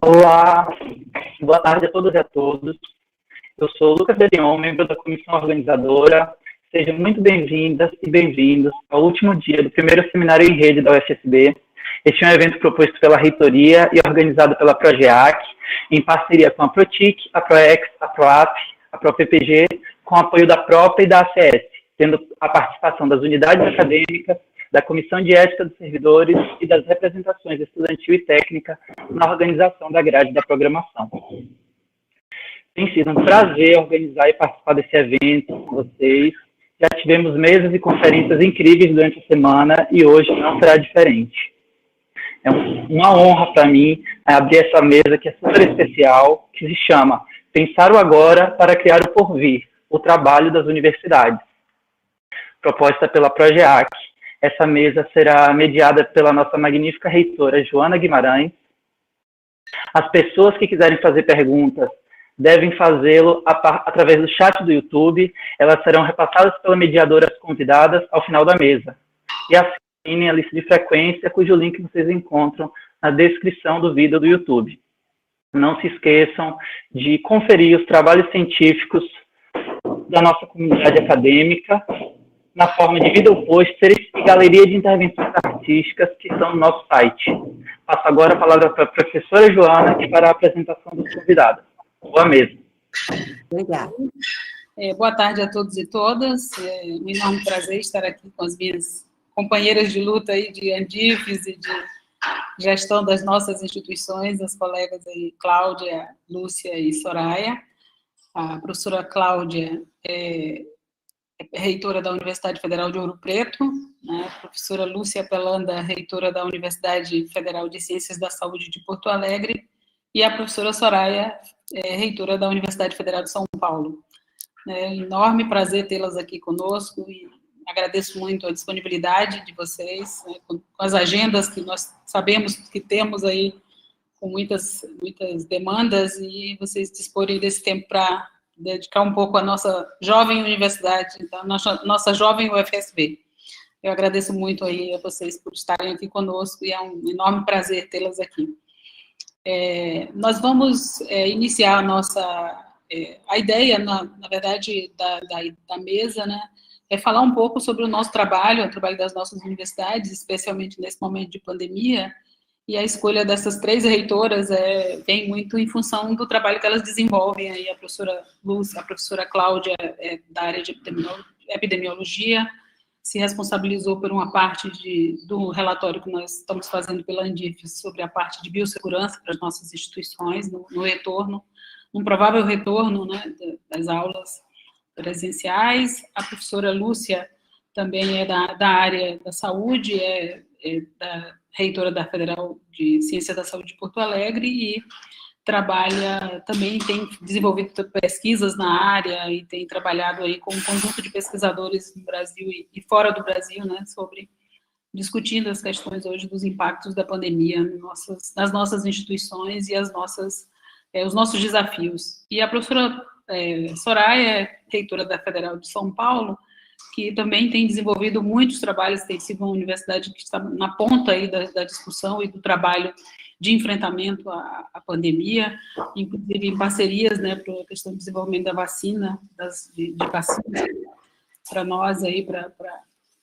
Olá, boa tarde a todas e a todos. Eu sou o Lucas Derion, membro da comissão organizadora. Sejam muito bem-vindas e bem-vindos ao último dia do primeiro seminário em rede da UFSB. Este é um evento proposto pela reitoria e organizado pela Progeac, em parceria com a Protic, a Proex, a Proap, a ProPPG, com apoio da Propa e da ACS, tendo a participação das unidades acadêmicas, da Comissão de Ética dos Servidores e das representações estudantil e técnica na organização da grade da programação. Tem sido um prazer organizar e participar desse evento com vocês. Já tivemos mesas e conferências incríveis durante a semana e hoje não será diferente. É uma honra para mim abrir essa mesa que é super especial, que se chama Pensar o Agora para Criar o Porvir, o trabalho das universidades. Proposta pela Progeac. Essa mesa será mediada pela nossa magnífica reitora, Joana Guimarães. As pessoas que quiserem fazer perguntas devem fazê-lo através do chat do YouTube. Elas serão repassadas pela mediadora às convidadas ao final da mesa. E assinem a lista de frequência, cujo link vocês encontram na descrição do vídeo do YouTube. Não se esqueçam de conferir os trabalhos científicos da nossa comunidade acadêmica na forma de video posters e galeria de intervenções artísticas que estão no nosso site. Passo agora a palavra para a professora Joana, que fará a apresentação dos convidados. Boa mesa. Obrigada. Boa tarde a todos e todas. É um enorme prazer estar aqui com as minhas companheiras de luta aí de Andifes e de gestão das nossas instituições, as colegas aí, Cláudia, Lúcia e Soraya. A professora Cláudia é reitora da Universidade Federal de Ouro Preto, né? A professora Lúcia Pelanda, reitora da Universidade Federal de Ciências da Saúde de Porto Alegre, e a professora Soraya, reitora da Universidade Federal de São Paulo. É um enorme prazer tê-las aqui conosco e agradeço muito a disponibilidade de vocês, né, com as agendas que nós sabemos que temos aí, com muitas demandas, e vocês disporem desse tempo para dedicar um pouco à nossa jovem universidade, a nossa jovem UFSB. Eu agradeço muito aí a vocês por estarem aqui conosco e é um enorme prazer tê-las aqui. Nós vamos iniciar a nossa... a ideia, na verdade, da mesa, né, é falar um pouco sobre o nosso trabalho, o trabalho das nossas universidades, especialmente nesse momento de pandemia, e a escolha dessas três reitoras vem muito em função do trabalho que elas desenvolvem. Aí a professora Lúcia, a professora Cláudia, da área de epidemiologia, se responsabilizou por uma parte do relatório que nós estamos fazendo pela Andifes sobre a parte de biossegurança para as nossas instituições, no retorno, num provável retorno, né, das aulas presenciais. A professora Lúcia também é da área da saúde, da reitora da Federal de Ciências da Saúde de Porto Alegre e trabalha, também tem desenvolvido pesquisas na área e tem trabalhado aí com um conjunto de pesquisadores no Brasil e fora do Brasil, né, discutindo as questões hoje dos impactos da pandemia nas nossas instituições e os nossos desafios. E a professora Soraya é reitora da Federal de São Paulo, que também tem desenvolvido muitos trabalhos, tem sido uma universidade que está na ponta aí da discussão e do trabalho de enfrentamento à pandemia, inclusive em parcerias, né, para a questão do desenvolvimento da vacina, de vacinas, para nós aí, para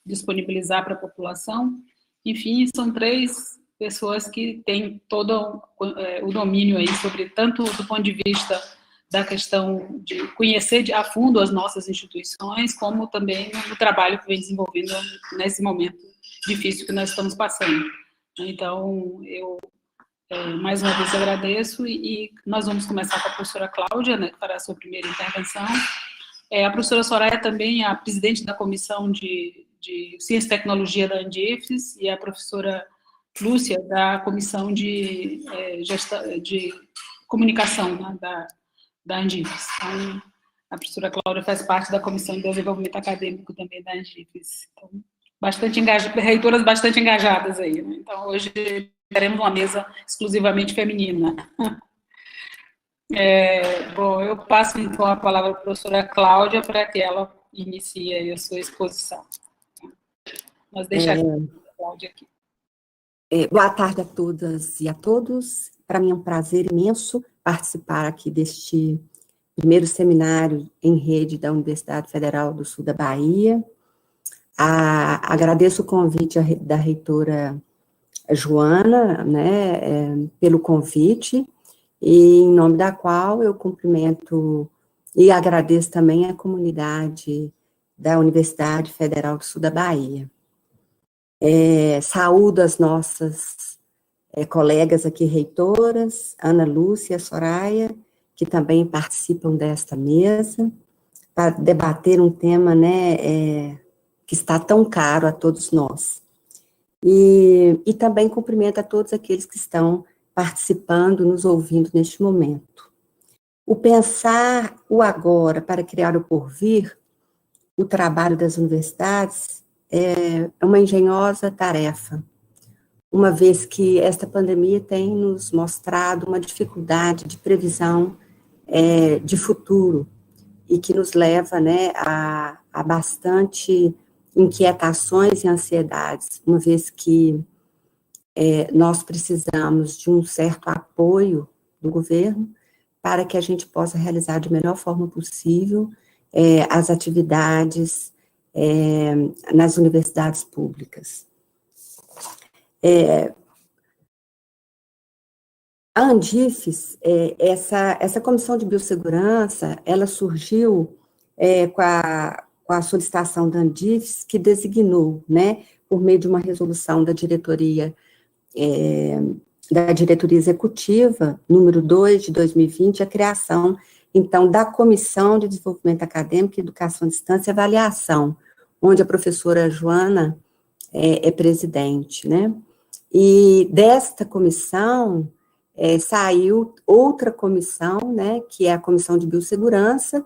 disponibilizar para a população. Enfim, são três pessoas que têm todo o domínio aí sobre, tanto do ponto de vista da questão de conhecer a fundo as nossas instituições, como também no trabalho que vem desenvolvendo nesse momento difícil que nós estamos passando. Então, eu mais uma vez agradeço e nós vamos começar com a professora Cláudia, né, que fará a sua primeira intervenção. A professora Soraya também é a presidente da Comissão de Ciência e Tecnologia da Andifes e a professora Lúcia da Comissão de Comunicação, né, da Andifes. Então, a professora Cláudia faz parte da Comissão de Desenvolvimento Acadêmico também da Andifes. Então, reitoras bastante engajadas aí, né? Então, hoje teremos uma mesa exclusivamente feminina. Bom, eu passo então a palavra para a professora Cláudia para que ela inicie aí a sua exposição. Nós deixaremos a Cláudia aqui. Boa tarde a todas e a todos. para mim é um prazer imenso participar aqui deste primeiro seminário em rede da Universidade Federal do Sul da Bahia. Agradeço o convite da reitora Joana, né, pelo convite, e em nome da qual eu cumprimento e agradeço também a comunidade da Universidade Federal do Sul da Bahia. Saúdo as nossas colegas aqui, reitoras, Ana Lúcia e Soraya, que também participam desta mesa, para debater um tema, né, que está tão caro a todos nós. E também cumprimento a todos aqueles que estão participando, nos ouvindo neste momento. O pensar o agora para criar o porvir, o trabalho das universidades, é uma engenhosa tarefa, uma vez que esta pandemia tem nos mostrado uma dificuldade de previsão de futuro, e que nos leva, né, a bastante inquietações e ansiedades, uma vez que nós precisamos de um certo apoio do governo para que a gente possa realizar de melhor forma possível as atividades nas universidades públicas. A Andifes, essa comissão de biossegurança, ela surgiu com a solicitação da Andifes, que designou, né, por meio de uma resolução da diretoria executiva, número 2 de 2020, a criação, então, da Comissão de Desenvolvimento Acadêmico, Educação à Distância e Avaliação, onde a professora Joana é presidente, né? E desta comissão saiu outra comissão, né, que é a Comissão de Biossegurança,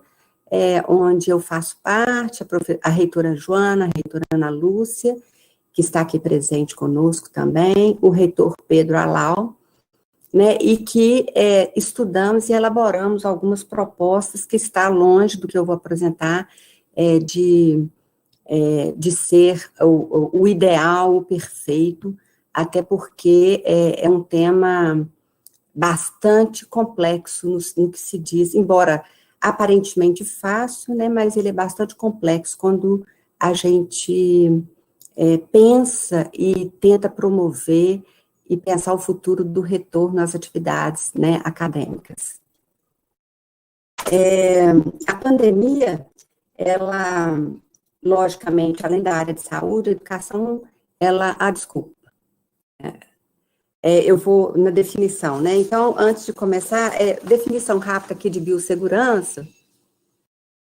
onde eu faço parte, a reitora Joana, a reitora Ana Lúcia, que está aqui presente conosco também, o reitor Pedro Alau, né, e que estudamos e elaboramos algumas propostas que está longe do que eu vou apresentar, de ser o ideal, o perfeito, até porque é um tema bastante complexo no que se diz, embora aparentemente fácil, né, mas ele é bastante complexo quando a gente pensa e tenta promover e pensar o futuro do retorno às atividades, né, acadêmicas. A pandemia, ela, logicamente, além da área de saúde, a educação, desculpa. Eu vou na definição, né? Então, antes de começar, definição rápida aqui de biossegurança,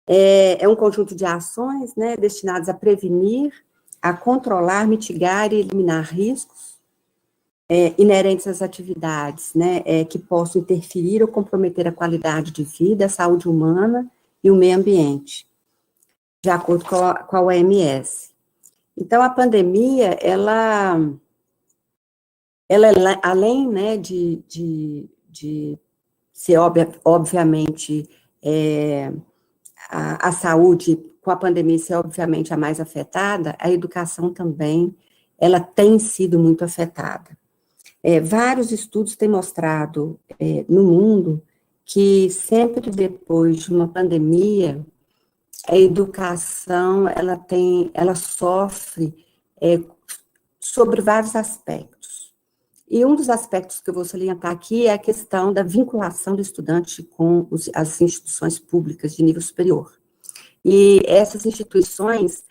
é um conjunto de ações, né, destinadas a prevenir, a controlar, mitigar e eliminar riscos inerentes às atividades, né, que possam interferir ou comprometer a qualidade de vida, a saúde humana e o meio ambiente, de acordo com a OMS. Então, a pandemia, ela além, né, de ser, obviamente, a saúde, com a pandemia, ser, obviamente, a mais afetada, a educação também, ela tem sido muito afetada. Vários estudos têm mostrado no mundo que sempre depois de uma pandemia, a educação, ela sofre sobre vários aspectos. E um dos aspectos que eu vou salientar aqui é a questão da vinculação do estudante com as instituições públicas de nível superior. E essas instituições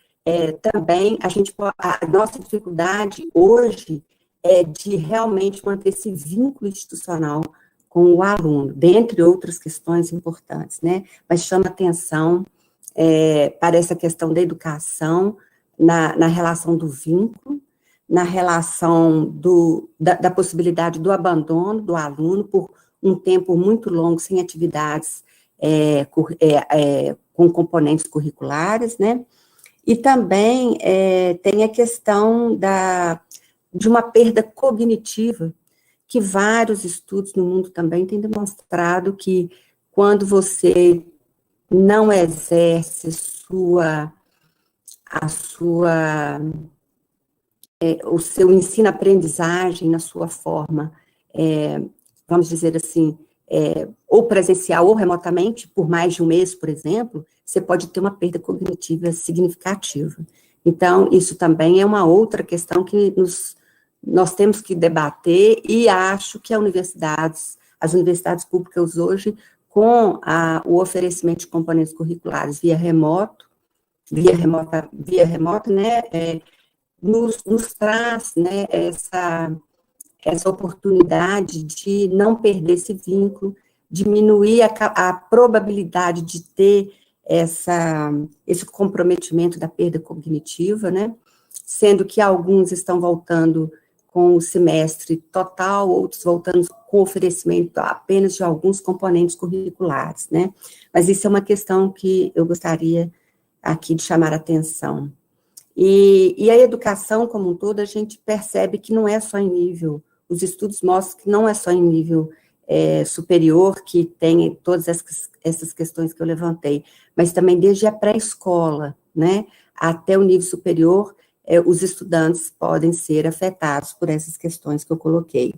também, a nossa dificuldade hoje é de realmente manter esse vínculo institucional com o aluno, dentre outras questões importantes, né? Mas chama atenção para essa questão da educação, na relação do vínculo, na relação da possibilidade do abandono do aluno por um tempo muito longo sem atividades com componentes curriculares, né? E também tem a questão de uma perda cognitiva, que vários estudos no mundo também têm demonstrado que quando você não exerce o seu ensino-aprendizagem na sua forma vamos dizer assim, ou presencial ou remotamente, por mais de um mês, por exemplo, você pode ter uma perda cognitiva significativa. Então, isso também é uma outra questão que nós temos que debater, e acho que as universidades públicas hoje, com o oferecimento de componentes curriculares via remota, né, nos traz, né, essa oportunidade de não perder esse vínculo, diminuir a probabilidade de ter esse comprometimento da perda cognitiva, né, sendo que alguns estão voltando com o semestre total, outros voltando com oferecimento apenas de alguns componentes curriculares, né, mas isso é uma questão que eu gostaria aqui de chamar a atenção. E a educação como um todo, a gente percebe que não é só em nível, os estudos mostram que não é só em nível superior que tem todas essas questões que eu levantei, mas também desde a pré-escola, né, até o nível superior, os estudantes podem ser afetados por essas questões que eu coloquei.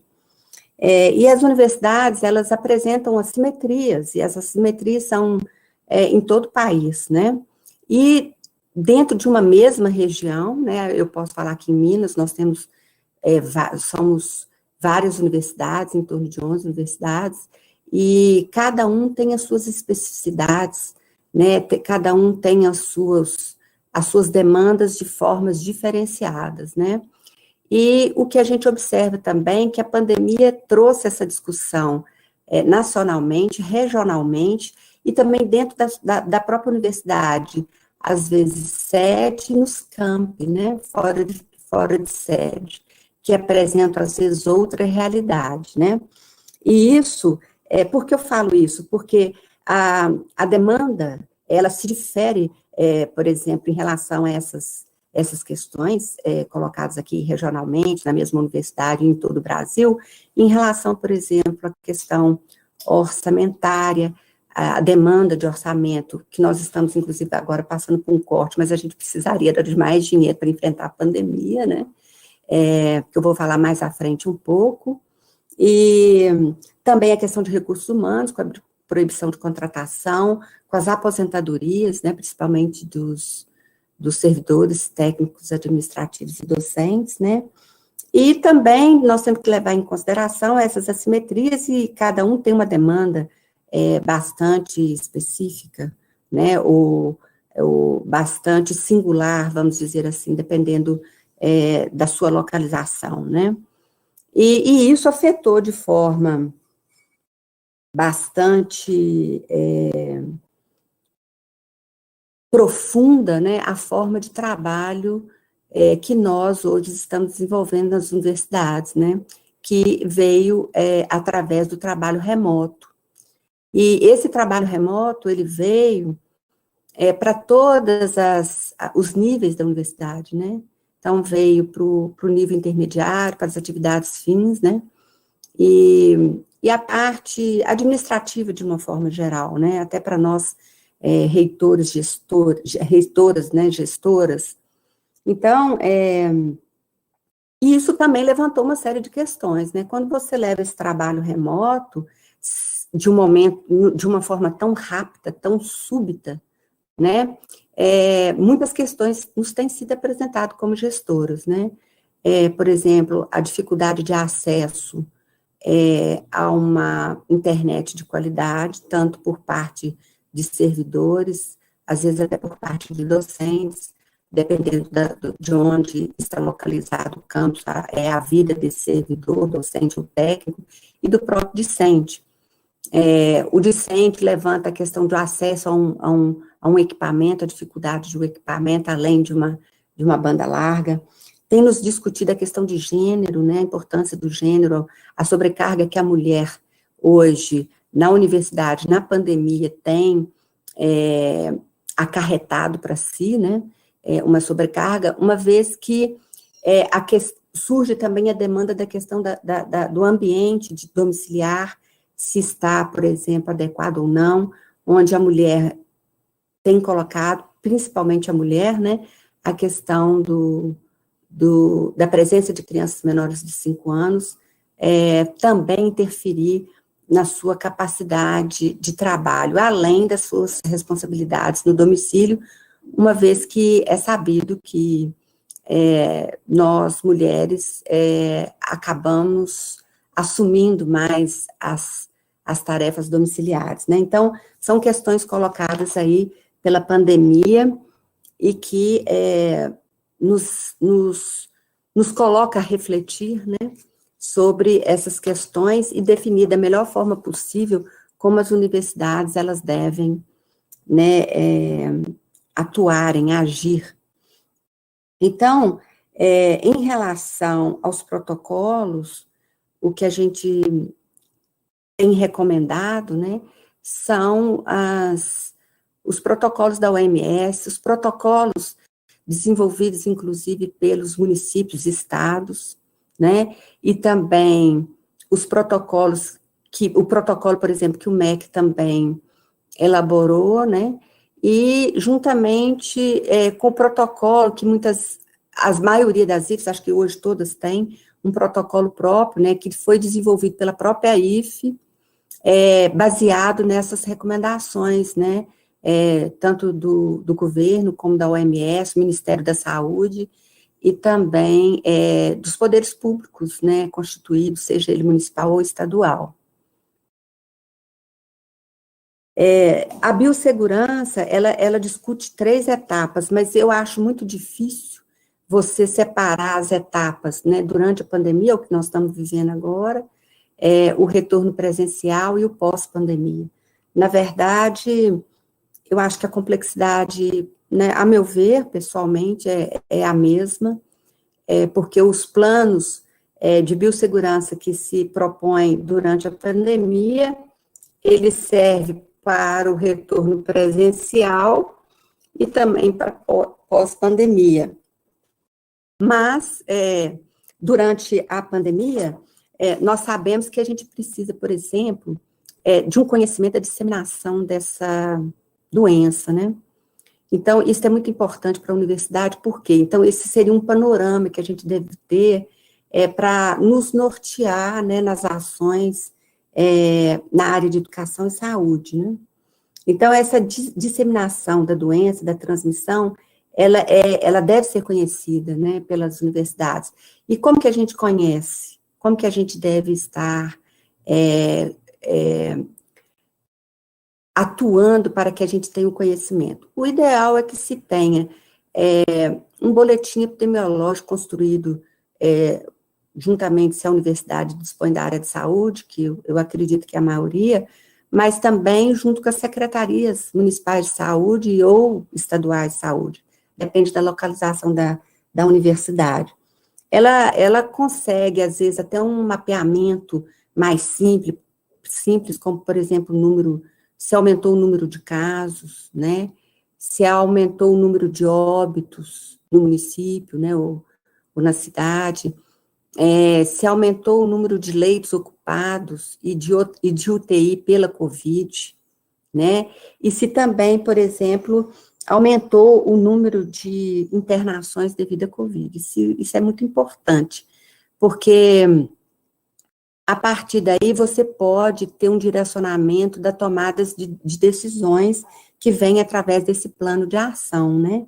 E as universidades, elas apresentam assimetrias, e essas assimetrias são em todo o país, né, e dentro de uma mesma região, né, eu posso falar que em Minas nós temos, somos várias universidades, em torno de 11 universidades, e cada um tem as suas especificidades, né, cada um tem as suas demandas de formas diferenciadas, né, e o que a gente observa também, que a pandemia trouxe essa discussão nacionalmente, regionalmente, e também dentro da própria universidade, às vezes sede nos campi, né, fora de sede, que apresentam, às vezes, outra realidade, né, e isso, por que eu falo isso? Porque a demanda, ela se difere, por exemplo, em relação a essas questões colocadas aqui regionalmente, na mesma universidade, em todo o Brasil, em relação, por exemplo, à questão orçamentária, a demanda de orçamento, que nós estamos, inclusive, agora passando por um corte, mas a gente precisaria de mais dinheiro para enfrentar a pandemia, né, que eu vou falar mais à frente um pouco, e também a questão de recursos humanos, com a proibição de contratação, com as aposentadorias, né, principalmente dos servidores técnicos, administrativos e docentes, né, e também nós temos que levar em consideração essas assimetrias, e cada um tem uma demanda bastante específica, né, ou bastante singular, vamos dizer assim, dependendo da sua localização, né, e isso afetou de forma bastante profunda, né, a forma de trabalho que nós hoje estamos desenvolvendo nas universidades, né, que veio através do trabalho remoto. E esse trabalho remoto, ele veio para todos os níveis da universidade, né? Então, veio para o nível intermediário, para as atividades fins, né? E a parte administrativa, de uma forma geral, né? Até para nós, reitores, reitoras, né? Gestoras. Então, isso também levantou uma série de questões, né? Quando você leva esse trabalho remoto, de uma forma tão rápida, tão súbita, né, muitas questões nos têm sido apresentadas como gestoras, né, por exemplo, a dificuldade de acesso a uma internet de qualidade, tanto por parte de servidores, às vezes até por parte de docentes, dependendo de onde está localizado o campus, a vida desse servidor, docente ou técnico, e do próprio discente. O discente levanta a questão do acesso a um equipamento, a dificuldade do equipamento, além de uma banda larga. Tem nos discutido a questão de gênero, né, a importância do gênero, a sobrecarga que a mulher hoje, na universidade, na pandemia, tem acarretado para si, né, uma sobrecarga, uma vez que surge também a demanda da questão do ambiente de domiciliar, se está, por exemplo, adequado ou não, onde a mulher tem colocado, principalmente a mulher, né, a questão da presença de crianças menores de 5 anos, também interferir na sua capacidade de trabalho, além das suas responsabilidades no domicílio, uma vez que é sabido que nós, mulheres, acabamos assumindo mais as tarefas domiciliares, né? Então, são questões colocadas aí pela pandemia e que nos coloca a refletir, né, sobre essas questões e definir da melhor forma possível como as universidades, elas devem, né, atuarem, agir. Então, em relação aos protocolos, o que a gente tem recomendado, né, são os protocolos da OMS, os protocolos desenvolvidos, inclusive, pelos municípios e estados, né, e também os protocolos, o protocolo, por exemplo, que o MEC também elaborou, né, e juntamente com o protocolo que a maioria das IFES, acho que hoje todas têm, um protocolo próprio, né, que foi desenvolvido pela própria IFE, baseado nessas recomendações, né, tanto do governo como da OMS, Ministério da Saúde, e também dos poderes públicos, né, constituídos, seja ele municipal ou estadual. A biossegurança, ela discute 3 etapas, mas eu acho muito difícil você separar as etapas, né, durante a pandemia, o que nós estamos vivendo agora, o retorno presencial e o pós-pandemia. Na verdade, eu acho que a complexidade, né, a meu ver, pessoalmente, é a mesma, porque os planos de biossegurança que se propõem durante a pandemia, ele serve para o retorno presencial e também para pós-pandemia. Mas, durante a pandemia, nós sabemos que a gente precisa, por exemplo, de um conhecimento da disseminação dessa doença, né? Então, isso é muito importante para a universidade, por quê? Então, esse seria um panorama que a gente deve ter para nos nortear, né, nas ações na área de educação e saúde, né? Então, essa disseminação da doença, da transmissão, ela deve ser conhecida, né, pelas universidades. E como que a gente conhece? Como que a gente deve estar atuando para que a gente tenha o conhecimento? O ideal é que se tenha um boletim epidemiológico construído juntamente, se a universidade dispõe da área de saúde, que eu acredito que é a maioria, mas também junto com as secretarias municipais de saúde ou estaduais de saúde, depende da localização da universidade. Ela consegue, às vezes, até um mapeamento mais simples, como, por exemplo, se aumentou o número de casos, né, se aumentou o número de óbitos no município, né, ou na cidade, se aumentou o número de leitos ocupados e de UTI pela Covid, né, e se também, por exemplo, aumentou o número de internações devido à Covid. Isso é muito importante, porque a partir daí você pode ter um direcionamento da tomada de decisões que vem através desse plano de ação, né,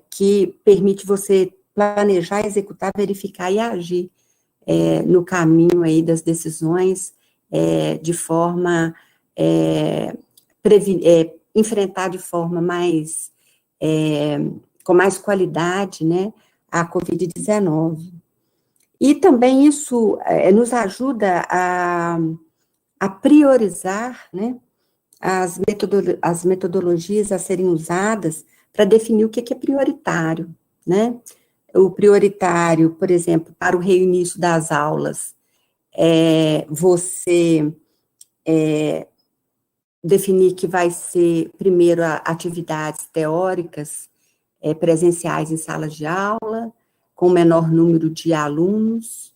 que permite você planejar, executar, verificar e agir no caminho aí das decisões de forma enfrentar de forma mais com mais qualidade, né, a Covid-19. E também isso nos ajuda a priorizar, né, as metodologias a serem usadas para definir o que é prioritário, né? O prioritário, por exemplo, para o reinício das aulas, você definir que vai ser, primeiro, atividades teóricas presenciais em salas de aula, com menor número de alunos,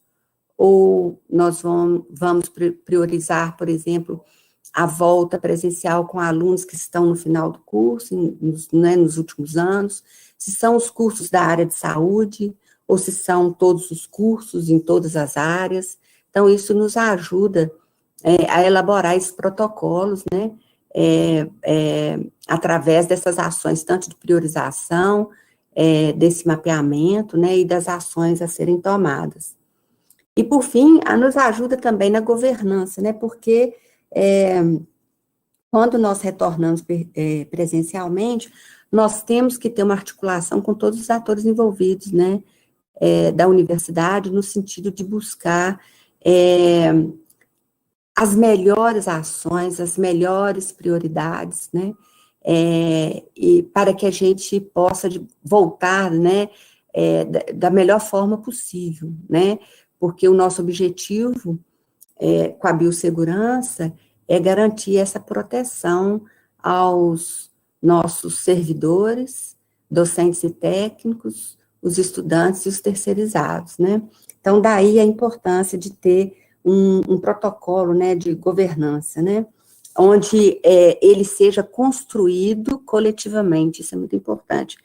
ou nós vamos priorizar, por exemplo, a volta presencial com alunos que estão no final do curso, nos últimos anos, se são os cursos da área de saúde, ou se são todos os cursos em todas as áreas. Então, isso nos ajuda a elaborar esses protocolos, né, através dessas ações, tanto de priorização, desse mapeamento, né, e das ações a serem tomadas. E, por fim, nos ajuda também na governança, né, porque quando nós retornamos presencialmente, nós temos que ter uma articulação com todos os atores envolvidos, né, da universidade, no sentido de buscar as melhores ações, as melhores prioridades, né, e para que a gente possa voltar, né, da melhor forma possível, né, porque o nosso objetivo com a biossegurança é garantir essa proteção aos nossos servidores, docentes e técnicos, os estudantes e os terceirizados, né? Então, daí a importância de ter um protocolo, né, de governança, né, onde ele seja construído coletivamente, isso é muito importante,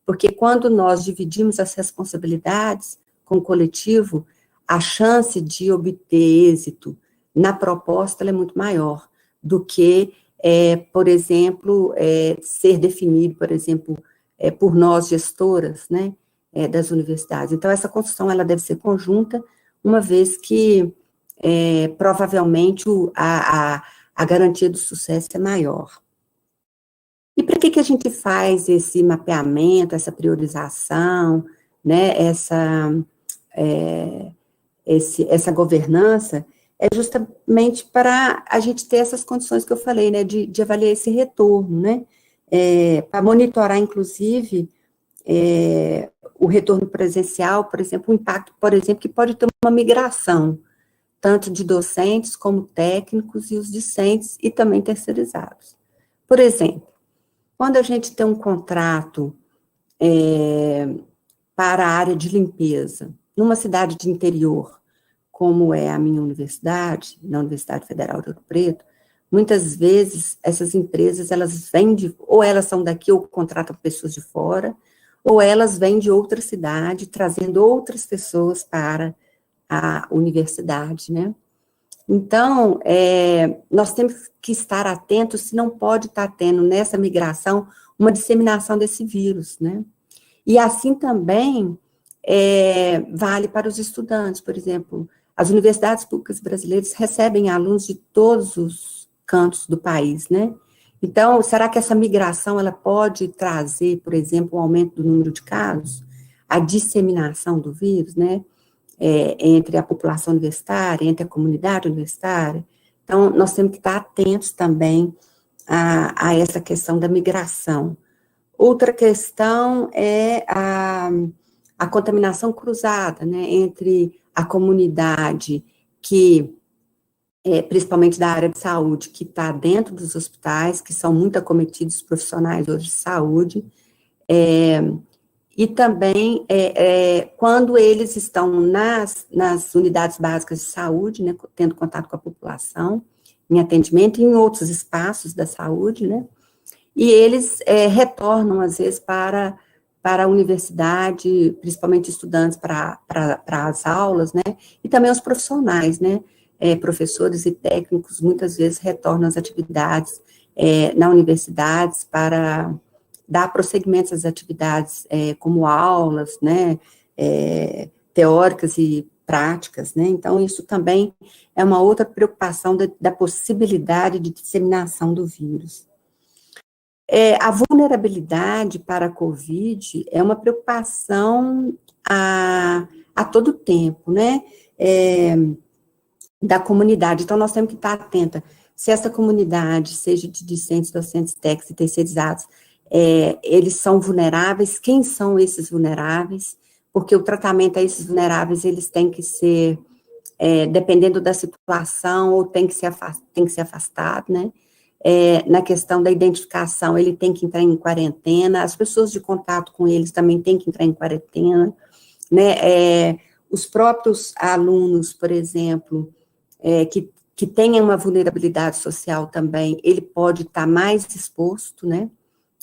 porque quando nós dividimos as responsabilidades com o coletivo, a chance de obter êxito na proposta ela é muito maior do que, por exemplo, ser definido, por exemplo, por nós gestoras, né, das universidades. Então, essa construção ela deve ser conjunta, uma vez que provavelmente a garantia do sucesso é maior. E para que a gente faz esse mapeamento, essa priorização, né, essa governança? É justamente para a gente ter essas condições que eu falei, né, de avaliar esse retorno, né, para monitorar, inclusive, o retorno presencial, por exemplo, o impacto, por exemplo, que pode ter uma migração, tanto de docentes como técnicos e os discentes e também terceirizados. Por exemplo, quando a gente tem um contrato para a área de limpeza, numa cidade de interior, como é a minha universidade, na Universidade Federal de Ouro Preto, muitas vezes essas empresas, elas vêm ou elas são daqui ou contratam pessoas de fora, ou elas vêm de outra cidade, trazendo outras pessoas para a universidade, né? Então, nós temos que estar atentos se não pode estar tendo nessa migração uma disseminação desse vírus, né? E assim também vale para os estudantes, por exemplo, as universidades públicas brasileiras recebem alunos de todos os cantos do país, né? Então, será que essa migração, ela pode trazer, por exemplo, um aumento do número de casos? A disseminação do vírus, né? Entre a população universitária, entre a comunidade universitária. Então, nós temos que estar atentos também a essa questão da migração. Outra questão é a contaminação cruzada, né, entre a comunidade que, principalmente da área de saúde, que está dentro dos hospitais, que são muito acometidos profissionais hoje de saúde, e também quando eles estão nas unidades básicas de saúde, né, tendo contato com a população, em atendimento e em outros espaços da saúde, né, e eles retornam, às vezes, para a universidade, principalmente estudantes para as aulas, né, e também os profissionais, né, professores e técnicos, muitas vezes retornam às atividades na universidade para dar prosseguimento às atividades como aulas, né, teóricas e práticas, né, então isso também é uma outra preocupação da possibilidade de disseminação do vírus. A vulnerabilidade para a Covid é uma preocupação a todo tempo, né, da comunidade. Então, nós temos que estar atenta. Se essa comunidade, seja de discentes, docentes, técnicos e terceirizados, eles são vulneráveis, quem são esses vulneráveis? Porque o tratamento a esses vulneráveis, eles têm que ser, dependendo da situação, ou tem que ser afastado, né? Na questão da identificação, ele tem que entrar em quarentena, as pessoas de contato com eles também têm que entrar em quarentena, né? Os próprios alunos, por exemplo, que tenham uma vulnerabilidade social também, ele pode estar mais exposto, né,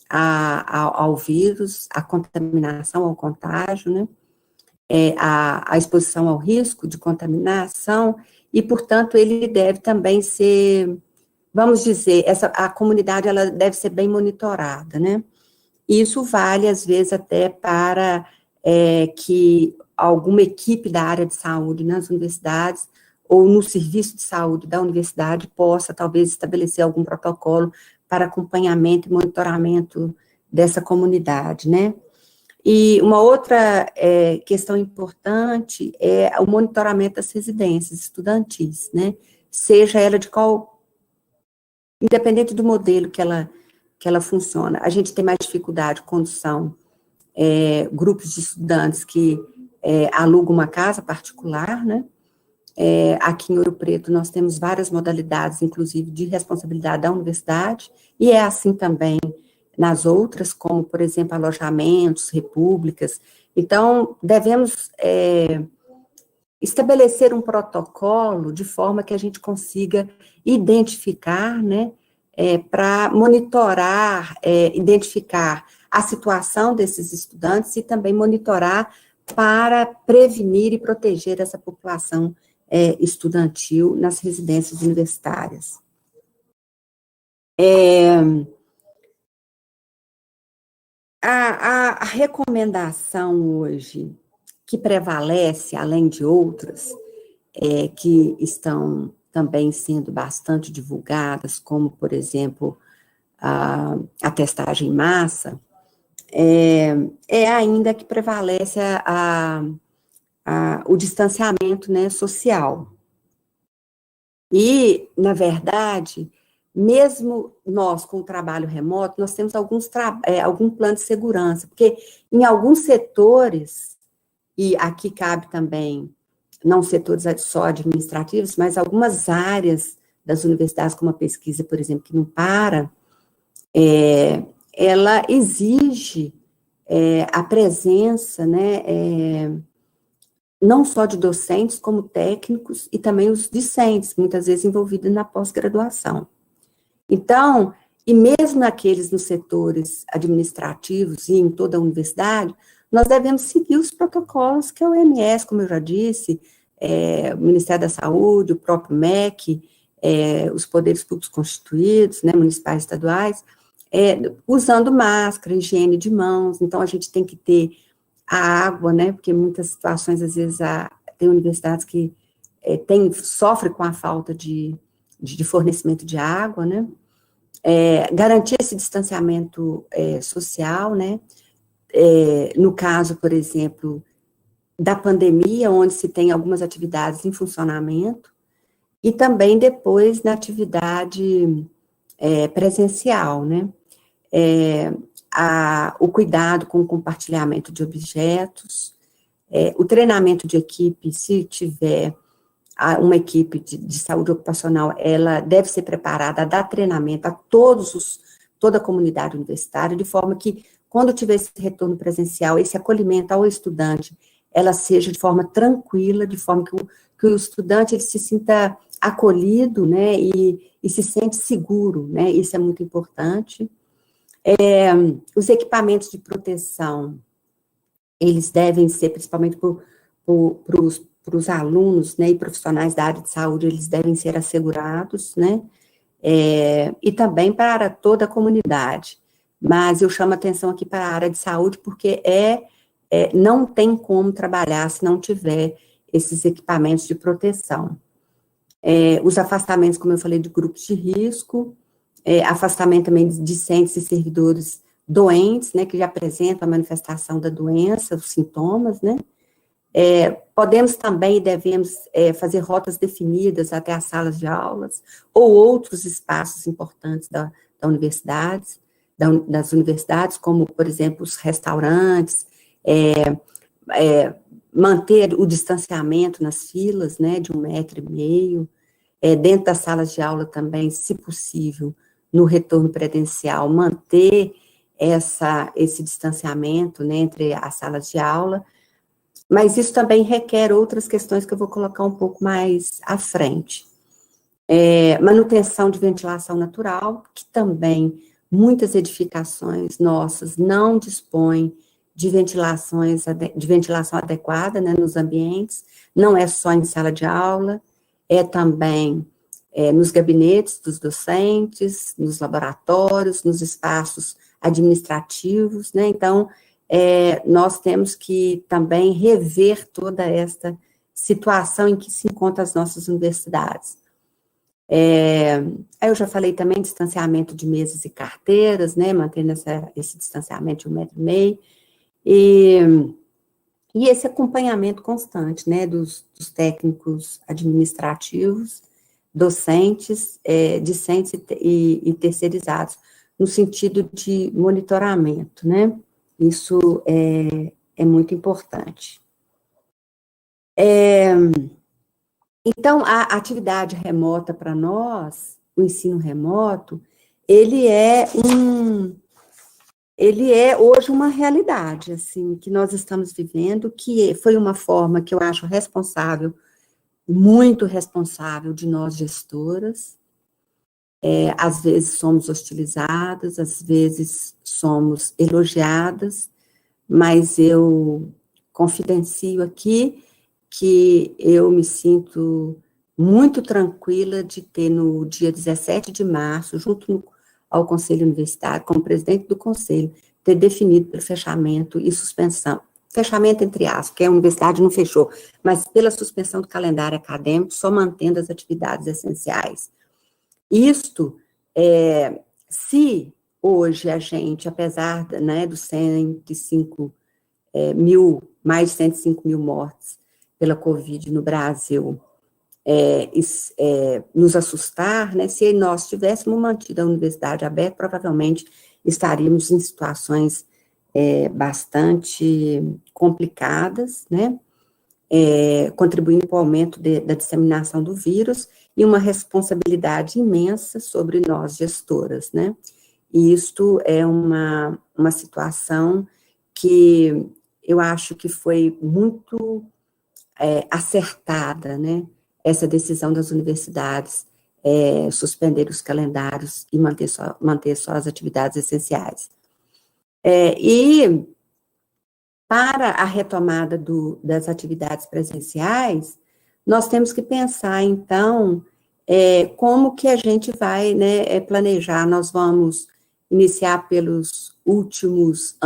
ao vírus, à contaminação, ao contágio, né? a exposição ao risco de contaminação, e, portanto, ele deve também ser, vamos dizer, a comunidade ela deve ser bem monitorada, né? Isso vale, às vezes, até para que alguma equipe da área de saúde nas universidades ou no serviço de saúde da universidade possa, talvez, estabelecer algum protocolo para acompanhamento e monitoramento dessa comunidade, né? E uma outra questão importante é o monitoramento das residências estudantis, né? Seja ela de qual, independente do modelo que ela funciona. A gente tem mais dificuldade quando são grupos de estudantes que alugam uma casa particular, né? Aqui em Ouro Preto nós temos várias modalidades, inclusive de responsabilidade da universidade, e é assim também nas outras, como, por exemplo, alojamentos, repúblicas. Então, devemos estabelecer um protocolo de forma que a gente consiga identificar, né, para monitorar, identificar a situação desses estudantes e também monitorar para prevenir e proteger essa população estudantil nas residências universitárias. A recomendação hoje que prevalece, além de outras, que estão também sendo bastante divulgadas, como, por exemplo, a testagem em massa, ainda que prevalece o distanciamento, né, social. E, na verdade, mesmo nós, com o trabalho remoto, nós temos algum plano de segurança, porque em alguns setores, e aqui cabe também, não setores só administrativos, mas algumas áreas das universidades, como a pesquisa, por exemplo, que não para, ela exige a presença, né, não só de docentes, como técnicos, e também os discentes, muitas vezes envolvidos na pós-graduação. Então, e mesmo naqueles nos setores administrativos e em toda a universidade, nós devemos seguir os protocolos que a OMS, como eu já disse, o Ministério da Saúde, o próprio MEC, os poderes públicos constituídos, né, municipais e estaduais, usando máscara, higiene de mãos. Então, a gente tem que ter a água, né, porque em muitas situações, às vezes, tem universidades que sofrem com a falta de fornecimento de água, né, garantir esse distanciamento social, né, no caso, por exemplo, da pandemia, onde se tem algumas atividades em funcionamento, e também depois na atividade presencial, né, o cuidado com o compartilhamento de objetos, o treinamento de equipe, se tiver uma equipe de saúde ocupacional, ela deve ser preparada a dar treinamento a toda a comunidade universitária, de forma que, quando tiver esse retorno presencial, esse acolhimento ao estudante, ela seja de forma tranquila, de forma que o estudante ele se sinta acolhido, né, e se sente seguro, né, isso é muito importante. Os equipamentos de proteção, eles devem ser, principalmente para os alunos, né, e profissionais da área de saúde, eles devem ser assegurados, né, e também para toda a comunidade. Mas eu chamo a atenção aqui para a área de saúde, porque não tem como trabalhar se não tiver esses equipamentos de proteção. Os afastamentos, como eu falei, de grupos de risco, afastamento também de discentes e servidores doentes, né, que já apresentam a manifestação da doença, os sintomas, né. Podemos também e devemos fazer rotas definidas até as salas de aulas, ou outros espaços importantes das universidades, como, por exemplo, os restaurantes, manter o distanciamento nas filas, né, de 1,5 metro, dentro das salas de aula também, se possível, no retorno presencial, manter esse distanciamento, né, entre as salas de aula, mas isso também requer outras questões que eu vou colocar um pouco mais à frente. Manutenção de ventilação natural, que também muitas edificações nossas não dispõem de ventilação adequada, né, nos ambientes, não é só em sala de aula, é também nos gabinetes dos docentes, nos laboratórios, nos espaços administrativos, né, então, nós temos que também rever toda essa situação em que se encontram as nossas universidades. Aí eu já falei também distanciamento de mesas e carteiras, né, mantendo esse distanciamento de 1,5 metro, e esse acompanhamento constante, né, dos técnicos administrativos, docentes, discentes e terceirizados, no sentido de monitoramento, né, isso é muito importante. Então, a atividade remota para nós, o ensino remoto, ele é hoje uma realidade, assim, que nós estamos vivendo, que foi uma forma que eu acho responsável, muito responsável de nós gestoras. Às vezes somos hostilizadas, às vezes somos elogiadas, mas eu confidencio aqui que eu me sinto muito tranquila de ter no dia 17 de março, junto ao Conselho Universitário, como presidente do Conselho, ter definido pelo fechamento e suspensão, fechamento entre aspas, porque a universidade não fechou, mas pela suspensão do calendário acadêmico, só mantendo as atividades essenciais. Isto, se hoje a gente, apesar, né, dos 105 mil, mais de 105 mil mortes pela Covid no Brasil, nos assustar, né, se nós tivéssemos mantido a universidade aberta, provavelmente estaríamos em situações bastante complicadas, né, contribuindo para o aumento da disseminação do vírus e uma responsabilidade imensa sobre nós, gestoras, né, e isto é uma situação que eu acho que foi muito acertada, né, essa decisão das universidades suspender os calendários e manter só as atividades essenciais. E para a retomada das atividades presenciais, nós temos que pensar, então, como que a gente vai, né, planejar. Nós vamos iniciar pelos últimos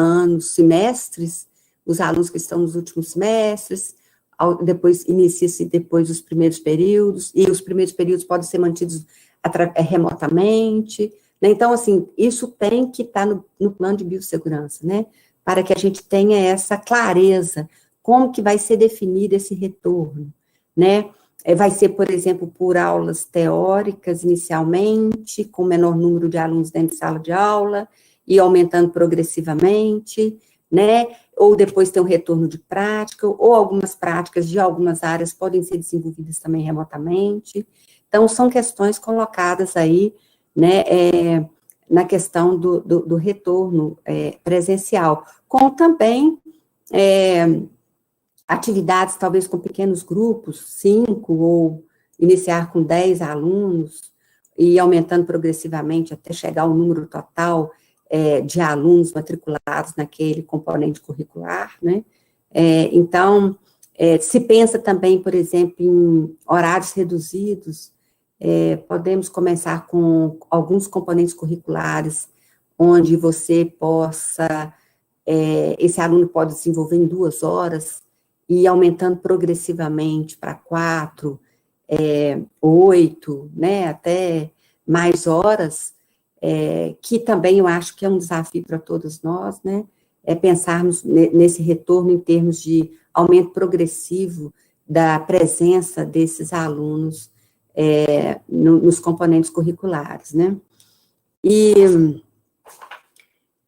semestres, os alunos que estão nos últimos semestres, depois inicia-se depois os primeiros períodos, e os primeiros períodos podem ser mantidos remotamente, né? Então, assim, isso tem que estar no plano de biossegurança, né, para que a gente tenha essa clareza, como que vai ser definido esse retorno, né, vai ser, por exemplo, por aulas teóricas inicialmente, com menor número de alunos dentro de sala de aula, e aumentando progressivamente, né, ou depois tem um retorno de prática, ou algumas práticas de algumas áreas podem ser desenvolvidas também remotamente. Então, são questões colocadas aí, né, na questão do retorno presencial, com também atividades, talvez com pequenos grupos, 5, ou iniciar com 10 alunos, e aumentando progressivamente até chegar ao número total de alunos matriculados naquele componente curricular, né? Então, se pensa também, por exemplo, em horários reduzidos, podemos começar com alguns componentes curriculares, onde você possa, esse aluno pode desenvolver em 2 horas, e aumentando progressivamente para 4, 8, né, até mais horas, que também eu acho que é um desafio para todos nós, né, pensarmos nesse retorno em termos de aumento progressivo da presença desses alunos nos componentes curriculares, né.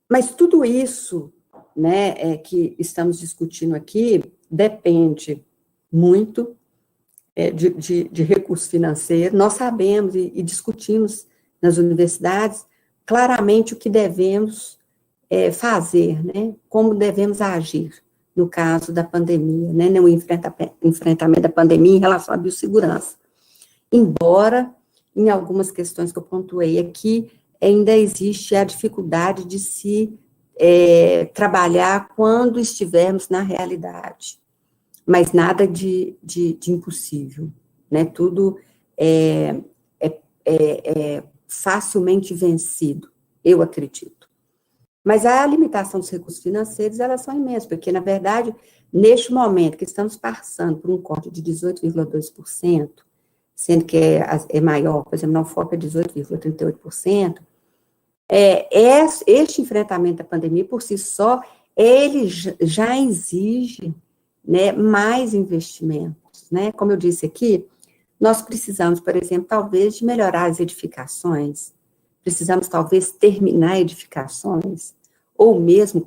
Mas tudo isso, né, que estamos discutindo aqui, depende muito de recurso financeiro. Nós sabemos e discutimos nas universidades claramente o que devemos fazer, né, como devemos agir no caso da pandemia, né, no enfrentamento da pandemia em relação à biossegurança. Embora, em algumas questões que eu pontuei aqui, ainda existe a dificuldade de se trabalhar quando estivermos na realidade, mas nada de impossível, né? Tudo é facilmente vencido, eu acredito. Mas a limitação dos recursos financeiros, elas são imensas, porque, na verdade, neste momento que estamos passando por um corte de 18,2%, sendo que é maior, por exemplo, na UFOP é 18,38%, este enfrentamento da pandemia, por si só, ele já exige, né, mais investimentos, né? Como eu disse aqui, nós precisamos, por exemplo, talvez de melhorar as edificações, precisamos talvez terminar edificações, ou mesmo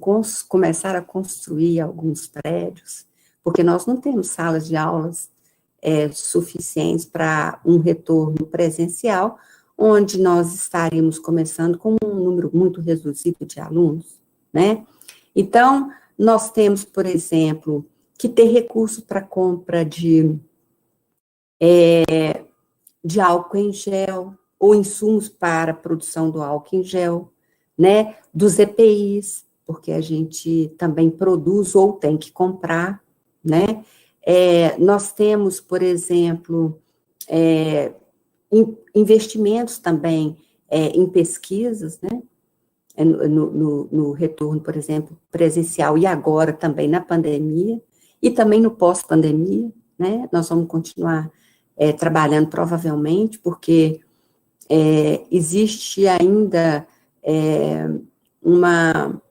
começar a construir alguns prédios, porque nós não temos salas de aulas suficientes para um retorno presencial, onde nós estaríamos começando com um número muito reduzido de alunos, né? Então, nós temos, por exemplo, que ter recursos para compra de álcool em gel, ou insumos para a produção do álcool em gel, né? Dos EPIs, porque a gente também produz ou tem que comprar, né? Nós temos, por exemplo, investimentos também em pesquisas, né? No retorno, por exemplo, presencial, e agora também na pandemia, e também no pós-pandemia, né? Nós vamos continuar trabalhando provavelmente, porque existe ainda uma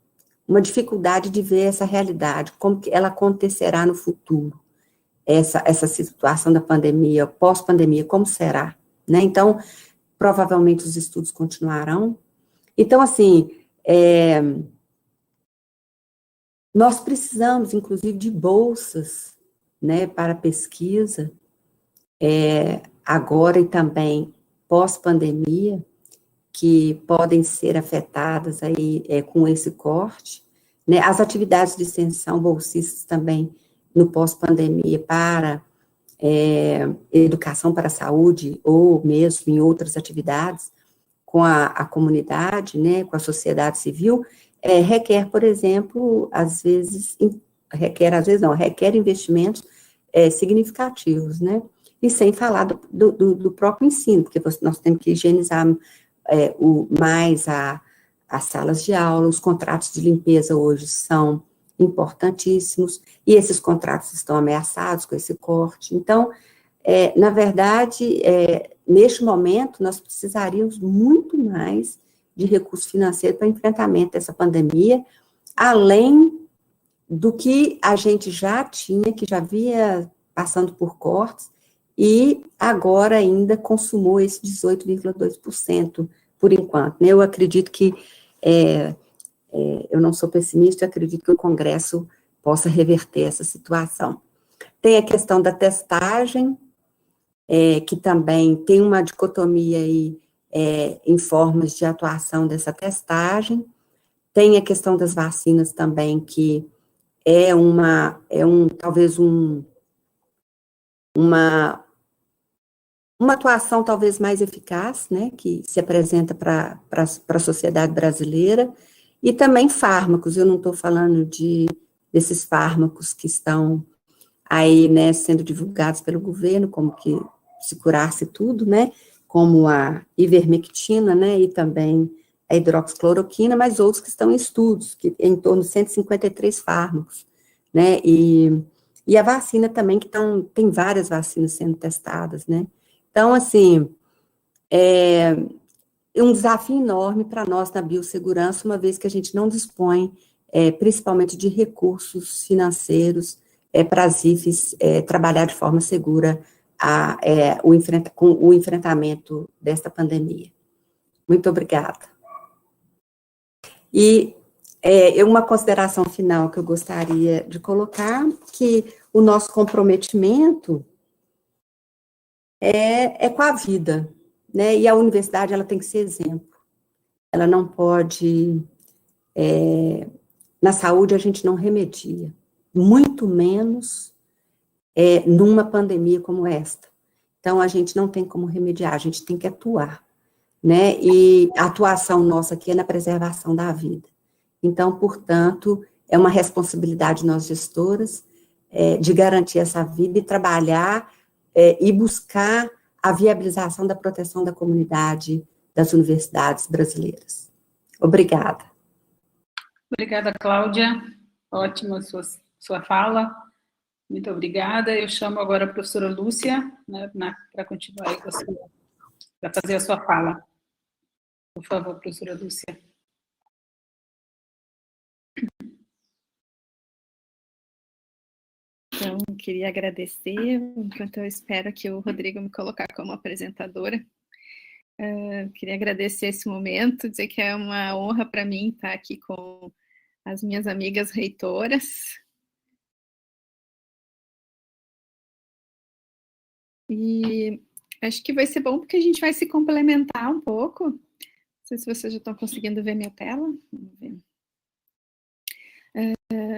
dificuldade de ver essa realidade, como que ela acontecerá no futuro, essa situação da pandemia, pós-pandemia, como será, né? Então, provavelmente os estudos continuarão. Então, assim, nós precisamos, inclusive, de bolsas, né, para pesquisa, agora e também pós-pandemia, que podem ser afetadas aí com esse corte, né? As atividades de extensão bolsistas também no pós-pandemia para educação para a saúde, ou mesmo em outras atividades com a comunidade, né, com a sociedade civil, requer, por exemplo, requer investimentos significativos, né? E sem falar do próprio ensino, porque nós temos que higienizar mais as salas de aula, os contratos de limpeza hoje são importantíssimos, e esses contratos estão ameaçados com esse corte. Então, na verdade, neste momento, nós precisaríamos muito mais de recurso financeiro para enfrentamento dessa pandemia, além do que a gente já tinha, que já vinha passando por cortes, e agora ainda consumou esse 18,2% por enquanto. Eu acredito que, eu não sou pessimista, eu acredito que o Congresso possa reverter essa situação. Tem a questão da testagem, que também tem uma dicotomia aí em formas de atuação dessa testagem. Tem a questão das vacinas também, que talvez uma atuação talvez mais eficaz, né, que se apresenta para a sociedade brasileira, e também fármacos. Eu não estou falando desses fármacos que estão aí, né, sendo divulgados pelo governo, como que se curasse tudo, né, como a ivermectina, né, e também a hidroxicloroquina, mas outros que estão em estudos, que em torno de 153 fármacos, né, e a vacina também, que tem várias vacinas sendo testadas, né. Então, assim, é um desafio enorme para nós na biossegurança, uma vez que a gente não dispõe, principalmente de recursos financeiros, para as IFES trabalhar de forma segura com o enfrentamento desta pandemia. Muito obrigada. E uma consideração final que eu gostaria de colocar, que o nosso comprometimento é com a vida, né? E a universidade, ela tem que ser exemplo. Ela não pode... na saúde, a gente não remedia, muito menos numa pandemia como esta. Então, a gente não tem como remediar, a gente tem que atuar, né? E a atuação nossa aqui é na preservação da vida. Então, portanto, é uma responsabilidade de nós gestoras de garantir essa vida e trabalhar e buscar a viabilização da proteção da comunidade das universidades brasileiras. Obrigada. Obrigada, Cláudia. Ótima sua fala. Muito obrigada. Eu chamo agora a professora Lúcia, né, para continuar aí para fazer a sua fala. Por favor, professora Lúcia. Então, queria agradecer, enquanto eu espero que o Rodrigo me colocar como apresentadora. Queria agradecer esse momento, dizer que é uma honra para mim estar aqui com as minhas amigas reitoras. E acho que vai ser bom porque a gente vai se complementar um pouco. Não sei se vocês já estão conseguindo ver minha tela. Vamos ver.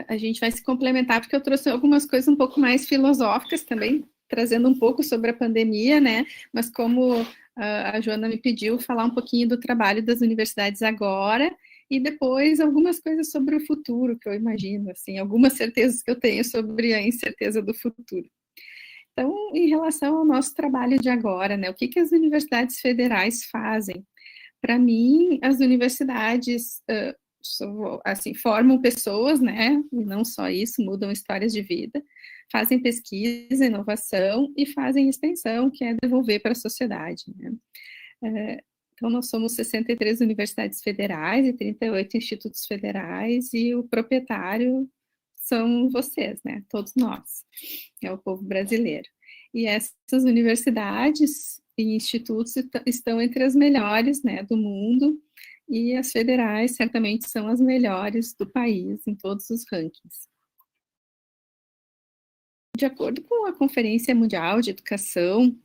A gente vai se complementar porque eu trouxe algumas coisas um pouco mais filosóficas também, trazendo um pouco sobre a pandemia, né? Mas como a Joana me pediu, falar um pouquinho do trabalho das universidades agora e depois algumas coisas sobre o futuro, que eu imagino, assim, algumas certezas que eu tenho sobre a incerteza do futuro. Então, em relação ao nosso trabalho de agora, né? O que as universidades federais fazem? Para mim, as universidades assim, formam pessoas, né, e não só isso, mudam histórias de vida, fazem pesquisa, inovação e fazem extensão, que é devolver para a sociedade, né. Então, nós somos 63 universidades federais e 38 institutos federais, e o proprietário são vocês, né, todos nós, é o povo brasileiro. E essas universidades e institutos estão entre as melhores, né, do mundo, e as federais certamente são as melhores do país em todos os rankings. De acordo com a Conferência Mundial de Educação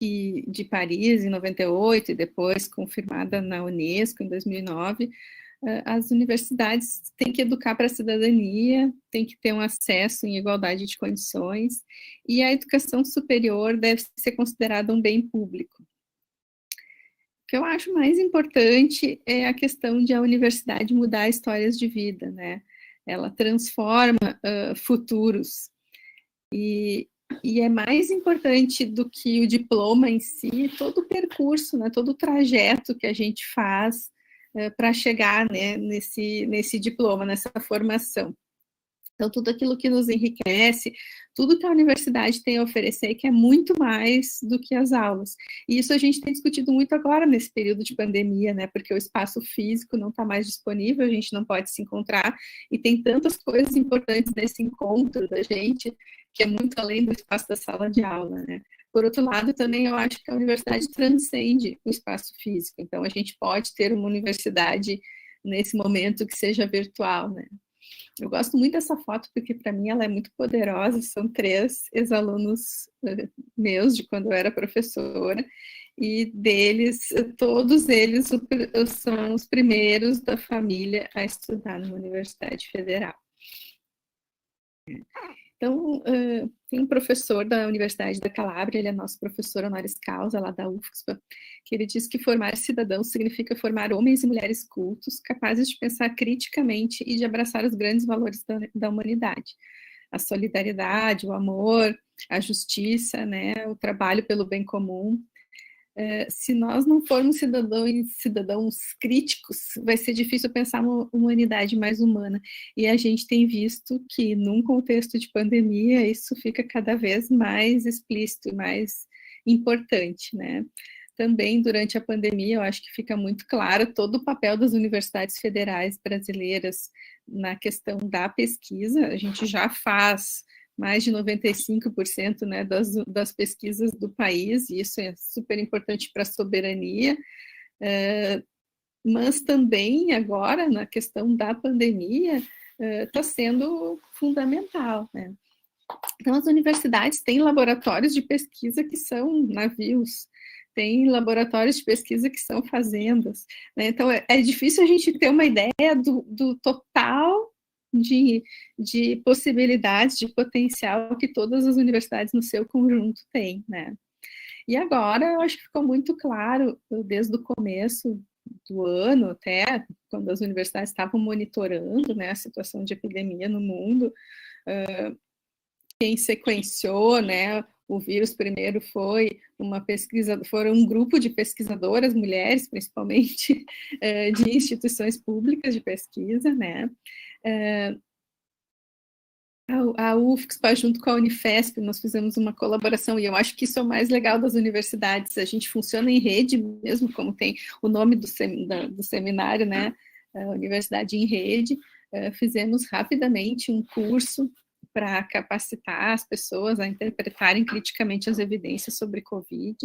de Paris, em 98, e depois confirmada na Unesco, em 2009, as universidades têm que educar para a cidadania, têm que ter um acesso em igualdade de condições, e a educação superior deve ser considerada um bem público. O que eu acho mais importante é a questão de a universidade mudar histórias de vida, né? Ela transforma futuros, e é mais importante do que o diploma em si, todo o percurso, né, todo o trajeto que a gente faz para chegar, né, nesse diploma, nessa formação. Então, tudo aquilo que nos enriquece, tudo que a universidade tem a oferecer, que é muito mais do que as aulas. E isso a gente tem discutido muito agora, nesse período de pandemia, né? Porque o espaço físico não está mais disponível, a gente não pode se encontrar, e tem tantas coisas importantes nesse encontro da gente, que é muito além do espaço da sala de aula, né? Por outro lado, também eu acho que a universidade transcende o espaço físico. Então, a gente pode ter uma universidade nesse momento que seja virtual, né? Eu gosto muito dessa foto porque, para mim, ela é muito poderosa. São 3 ex-alunos meus de quando eu era professora, e deles, todos eles são os primeiros da família a estudar numa universidade federal. Então, tem um professor da Universidade da Calábria, ele é nosso professor honoris causa lá da UFSPA, que ele diz que formar cidadãos significa formar homens e mulheres cultos, capazes de pensar criticamente e de abraçar os grandes valores da humanidade. A solidariedade, o amor, a justiça, né, o trabalho pelo bem comum. Se nós não formos cidadãos críticos, vai ser difícil pensar uma humanidade mais humana. E a gente tem visto que, num contexto de pandemia, isso fica cada vez mais explícito e mais importante, né? Também, durante a pandemia, eu acho que fica muito claro todo o papel das universidades federais brasileiras na questão da pesquisa. A gente já faz mais de 95%, né, das pesquisas do país, e isso é super importante para a soberania, mas também agora, na questão da pandemia, está sendo fundamental, né? Então, as universidades têm laboratórios de pesquisa que são navios, tem laboratórios de pesquisa que são fazendas, né? Então, é difícil a gente ter uma ideia do total de possibilidades, de potencial que todas as universidades no seu conjunto têm, né? E agora, eu acho que ficou muito claro, desde o começo, do ano, até quando as universidades estavam monitorando, né, a situação de epidemia no mundo. Quem sequenciou, né, o vírus primeiro foi foram um grupo de pesquisadoras, mulheres principalmente, de instituições públicas de pesquisa, né. A UFSPA, junto com a Unifesp, nós fizemos uma colaboração, e eu acho que isso é o mais legal das universidades, a gente funciona em rede mesmo, como tem o nome do seminário, né, Universidade em Rede. Fizemos rapidamente um curso para capacitar as pessoas a interpretarem criticamente as evidências sobre Covid.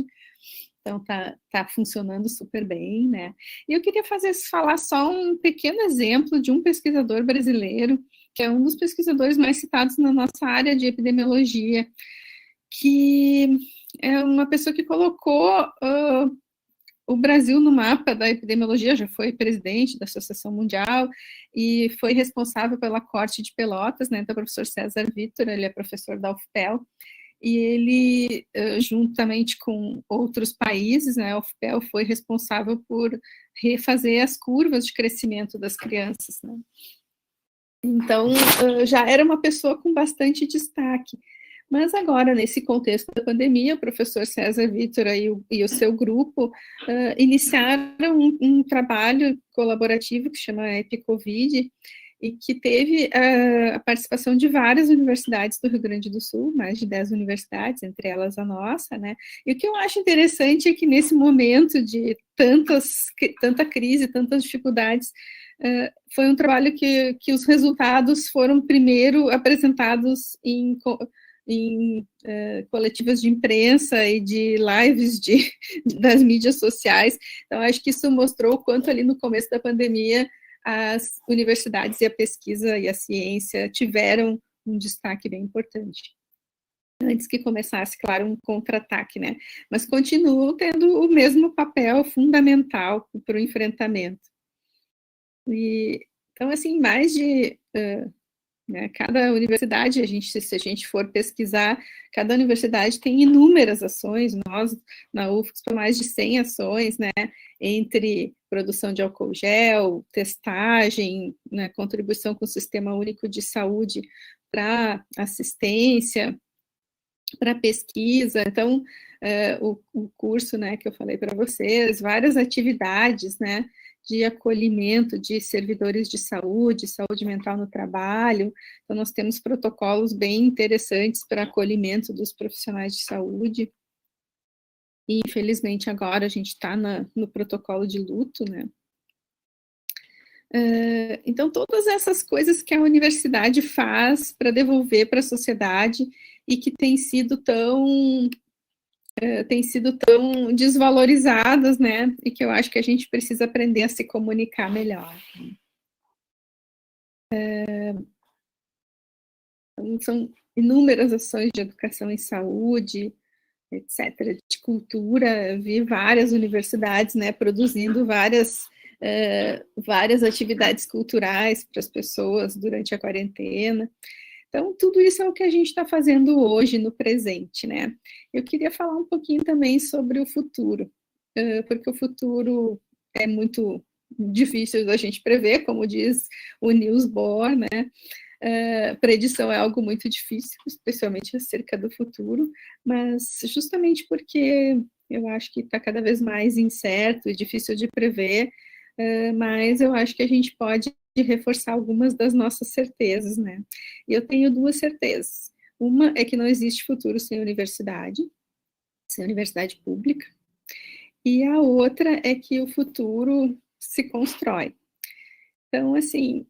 Então, tá funcionando super bem, né? E eu queria falar só um pequeno exemplo de um pesquisador brasileiro, que é um dos pesquisadores mais citados na nossa área de epidemiologia, que é uma pessoa que colocou o Brasil no mapa da epidemiologia, já foi presidente da Associação Mundial e foi responsável pela Corte de Pelotas, né? Então, o professor César Vitor, ele é professor da UFPEL, e ele, juntamente com outros países, né, a UFPEL foi responsável por refazer as curvas de crescimento das crianças, né? Então, já era uma pessoa com bastante destaque. Mas agora, nesse contexto da pandemia, o professor César Vitor e o seu grupo iniciaram um trabalho colaborativo que chama EpiCovid, e que teve a participação de várias universidades do Rio Grande do Sul, mais de 10 universidades, entre elas a nossa, né? E o que eu acho interessante é que nesse momento de tanta crise, tantas dificuldades, foi um trabalho que os resultados foram primeiro apresentados em coletivas de imprensa e de lives das mídias sociais. Então, acho que isso mostrou o quanto ali no começo da pandemia as universidades e a pesquisa e a ciência tiveram um destaque bem importante. Antes que começasse, claro, um contra-ataque, né? Mas continuam tendo o mesmo papel fundamental para o enfrentamento. Então, assim, mais de... né, cada universidade, se a gente for pesquisar, cada universidade tem inúmeras ações. Nós, na UFSPA, mais de 100 ações, né, entre produção de álcool gel, testagem, né, contribuição com o Sistema Único de Saúde para assistência, para pesquisa. Então, o curso, né, que eu falei para vocês, várias atividades, né, de acolhimento de servidores de saúde mental no trabalho. Então, nós temos protocolos bem interessantes para acolhimento dos profissionais de saúde. E, infelizmente, agora a gente está no protocolo de luto, né? Então, todas essas coisas que a universidade faz para devolver para a sociedade e que têm sido tão desvalorizadas, né, e que eu acho que a gente precisa aprender a se comunicar melhor. São inúmeras ações de educação em saúde, etc., de cultura. Vi várias universidades, né, produzindo várias atividades culturais para as pessoas durante a quarentena. Então, tudo isso é o que a gente está fazendo hoje, no presente, né? Eu queria falar um pouquinho também sobre o futuro, porque o futuro é muito difícil da gente prever, como diz o Niels Bohr, né? Predição é algo muito difícil, especialmente acerca do futuro, mas justamente porque eu acho que está cada vez mais incerto e difícil de prever, mas eu acho que a gente pode reforçar algumas das nossas certezas, né? E eu tenho duas certezas. Uma é que não existe futuro sem universidade pública, e a outra é que o futuro se constrói. Então, assim,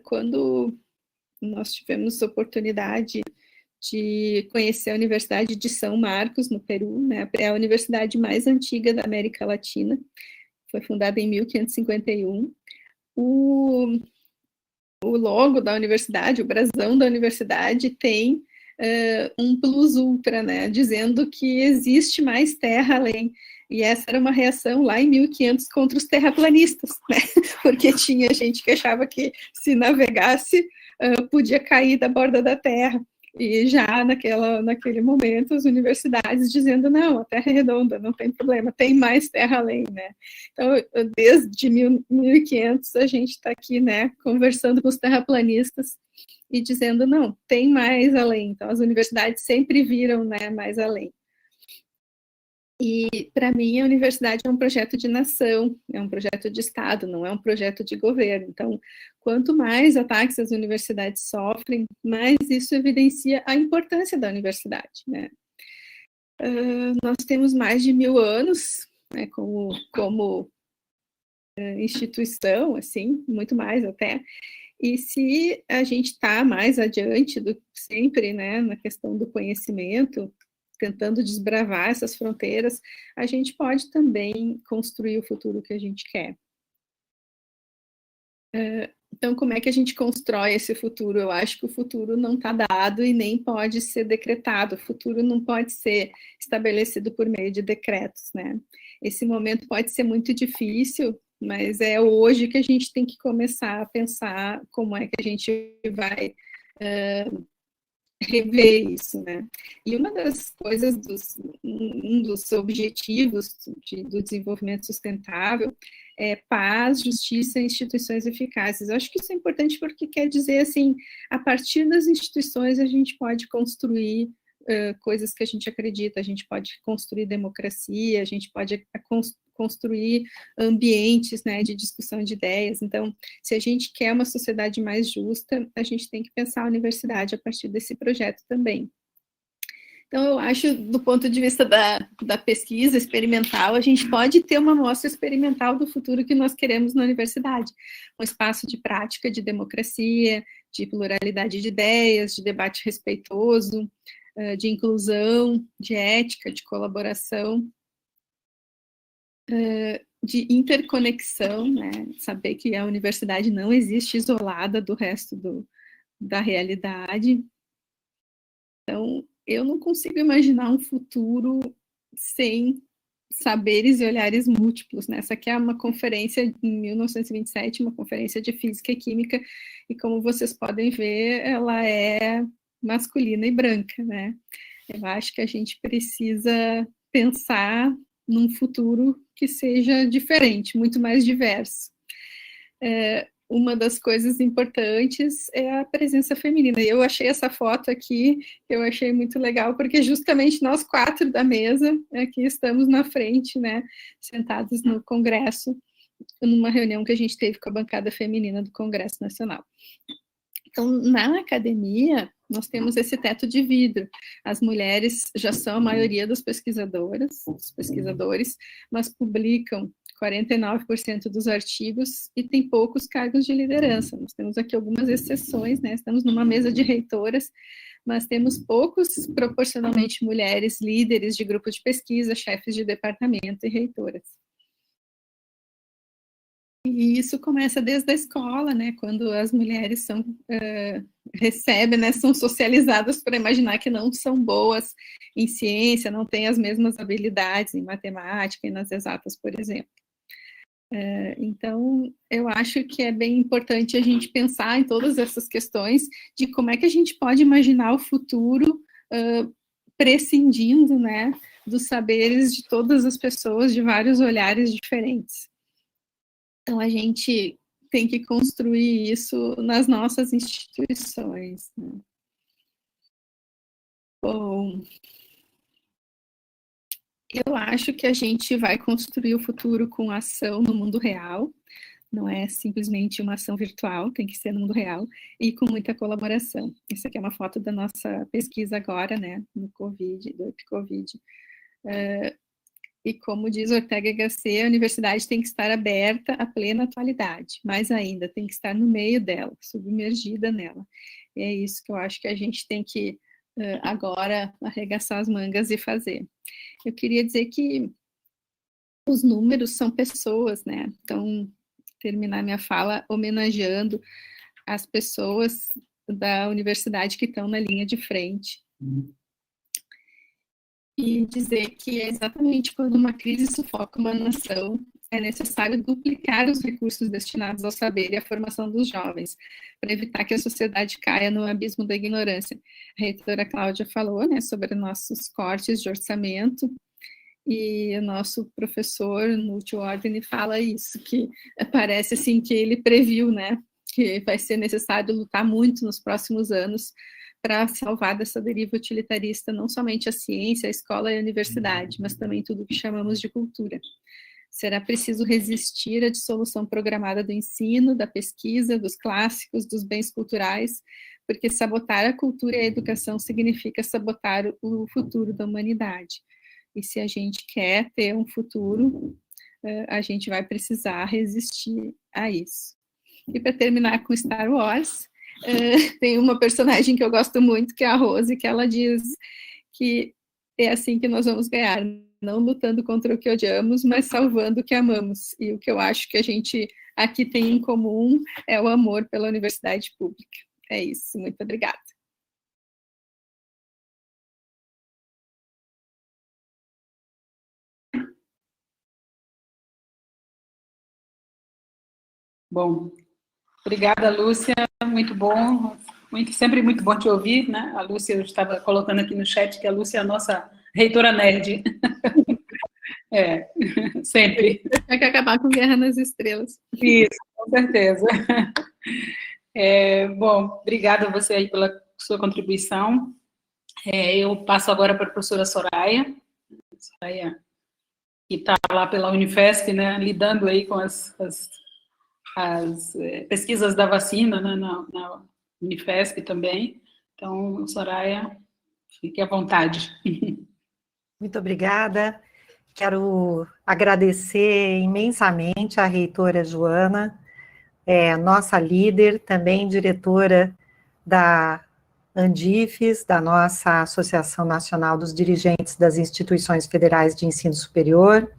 quando nós tivemos a oportunidade de conhecer a Universidade de São Marcos, no Peru, né? É a universidade mais antiga da América Latina, foi fundada em 1551. O logo da universidade, o brasão da universidade, tem um plus ultra, né, dizendo que existe mais terra além. E essa era uma reação lá em 1500 contra os terraplanistas, né, porque tinha gente que achava que se navegasse podia cair da borda da Terra. E já naquele momento, as universidades dizendo, não, a Terra é redonda, não tem problema, tem mais terra além, né? Então, desde 1500, a gente está aqui, né, conversando com os terraplanistas e dizendo, não, tem mais além. Então, as universidades sempre viram, né, mais além. E, para mim, a universidade é um projeto de nação, é um projeto de Estado, não é um projeto de governo. Então, quanto mais ataques as universidades sofrem, mais isso evidencia a importância da universidade, né? Nós temos mais de 1000 anos, né, como instituição, assim, muito mais até. E se a gente está mais adiante do que sempre, né, na questão do conhecimento, tentando desbravar essas fronteiras, a gente pode também construir o futuro que a gente quer. Então, como é que a gente constrói esse futuro? Eu acho que o futuro não está dado e nem pode ser decretado. O futuro não pode ser estabelecido por meio de decretos, né? Esse momento pode ser muito difícil, mas é hoje que a gente tem que começar a pensar como é que a gente vai rever isso, né? E uma das coisas, um dos objetivos do desenvolvimento sustentável é paz, justiça e instituições eficazes. Eu acho que isso é importante porque quer dizer, assim, a partir das instituições a gente pode construir coisas que a gente acredita, a gente pode construir democracia, a gente pode construir ambientes, né, de discussão de ideias. Então, se a gente quer uma sociedade mais justa, a gente tem que pensar a universidade a partir desse projeto também. Então, eu acho, do ponto de vista da pesquisa experimental, a gente pode ter uma amostra experimental do futuro que nós queremos na universidade. Um espaço de prática de democracia, de pluralidade de ideias, de debate respeitoso, de inclusão, de ética, de colaboração, de interconexão, né? Saber que a universidade não existe isolada do resto da realidade. Então, eu não consigo imaginar um futuro sem saberes e olhares múltiplos, né? Essa aqui é uma conferência em 1927, uma conferência de física e química, e como vocês podem ver, ela é masculina e branca, né? Eu acho que a gente precisa pensar num futuro que seja diferente, muito mais diverso. Uma das coisas importantes é a presença feminina. Eu achei essa foto aqui, eu achei muito legal, porque justamente nós 4 da mesa aqui estamos na frente, né, sentados no Congresso, numa reunião que a gente teve com a bancada feminina do Congresso Nacional. Então, na academia, nós temos esse teto de vidro. As mulheres já são a maioria das pesquisadoras, dos pesquisadores, mas publicam 49% dos artigos e tem poucos cargos de liderança. Nós temos aqui algumas exceções, né? Estamos numa mesa de reitoras, mas temos poucos, proporcionalmente, mulheres líderes de grupo de pesquisa, chefes de departamento e reitoras. E isso começa desde a escola, né, quando as mulheres recebem, né, são socializadas para imaginar que não são boas em ciência, não têm as mesmas habilidades em matemática e nas exatas, por exemplo. Então, eu acho que é bem importante a gente pensar em todas essas questões de como é que a gente pode imaginar o futuro prescindindo, né, dos saberes de todas as pessoas, de vários olhares diferentes. Então, a gente tem que construir isso nas nossas instituições, né? Bom, eu acho que a gente vai construir o futuro com ação no mundo real, não é simplesmente uma ação virtual, tem que ser no mundo real, e com muita colaboração. Essa aqui é uma foto da nossa pesquisa agora, né, no Covid, do Epcovid. E como diz Ortega y Gasset, a universidade tem que estar aberta à plena atualidade, mais ainda, tem que estar no meio dela, submergida nela. E é isso que eu acho que a gente tem que agora arregaçar as mangas e fazer. Eu queria dizer que os números são pessoas, né? Então, terminar minha fala homenageando as pessoas da universidade que estão na linha de frente. E dizer que é exatamente quando uma crise sufoca uma nação é necessário duplicar os recursos destinados ao saber e à formação dos jovens, para evitar que a sociedade caia no abismo da ignorância. A reitora Cláudia falou, né, sobre nossos cortes de orçamento, e o nosso professor Nútil Ordine fala isso, que parece assim que ele previu, né, que vai ser necessário lutar muito nos próximos anos para salvar dessa deriva utilitarista não somente a ciência, a escola e a universidade, mas também tudo o que chamamos de cultura. Será preciso resistir à dissolução programada do ensino, da pesquisa, dos clássicos, dos bens culturais, porque sabotar a cultura e a educação significa sabotar o futuro da humanidade. E se a gente quer ter um futuro, a gente vai precisar resistir a isso. E para terminar com Star Wars, tem uma personagem que eu gosto muito, que é a Rose, que ela diz que é assim que nós vamos ganhar, não lutando contra o que odiamos, mas salvando o que amamos. E o que eu acho que a gente aqui tem em comum é o amor pela universidade pública. É isso, muito obrigada. Bom, obrigada, Lúcia, muito bom, sempre muito bom te ouvir, né? A Lúcia, eu estava colocando aqui no chat que a Lúcia é a nossa reitora nerd. Sempre. Tem que acabar com Guerra nas Estrelas. Isso, com certeza. Bom, obrigada a você aí pela sua contribuição. Eu passo agora para a professora Soraya, que está lá pela Unifesp, né, lidando aí com as pesquisas da vacina, né, na Unifesp também. Então, Soraya, fique à vontade. Muito obrigada. Quero agradecer imensamente à reitora Joana, nossa líder, também diretora da Andifes, da nossa Associação Nacional dos Dirigentes das Instituições Federais de Ensino Superior,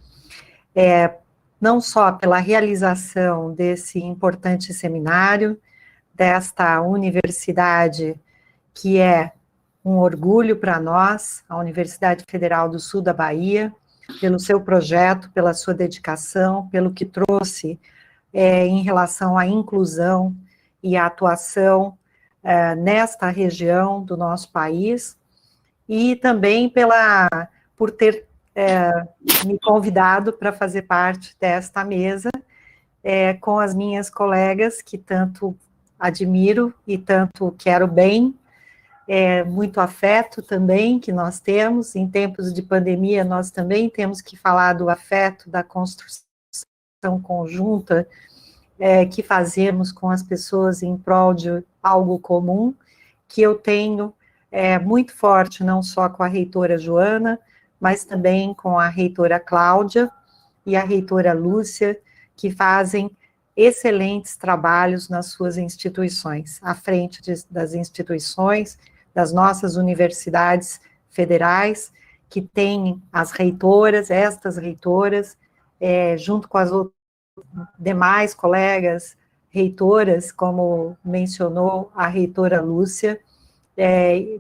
não só pela realização desse importante seminário, desta universidade que é um orgulho para nós, a Universidade Federal do Sul da Bahia, pelo seu projeto, pela sua dedicação, pelo que trouxe em relação à inclusão e à atuação nesta região do nosso país, e também por ter me convidado para fazer parte desta mesa com as minhas colegas, que tanto admiro e tanto quero bem, muito afeto também que nós temos. Em tempos de pandemia, nós também temos que falar do afeto, da construção conjunta que fazemos com as pessoas em prol de algo comum, que eu tenho muito forte, não só com a reitora Joana, mas também com a reitora Cláudia e a reitora Lúcia, que fazem excelentes trabalhos nas suas instituições, à frente das instituições, das nossas universidades federais, que têm as reitoras, estas reitoras, junto com as outras demais colegas reitoras, como mencionou a reitora Lúcia,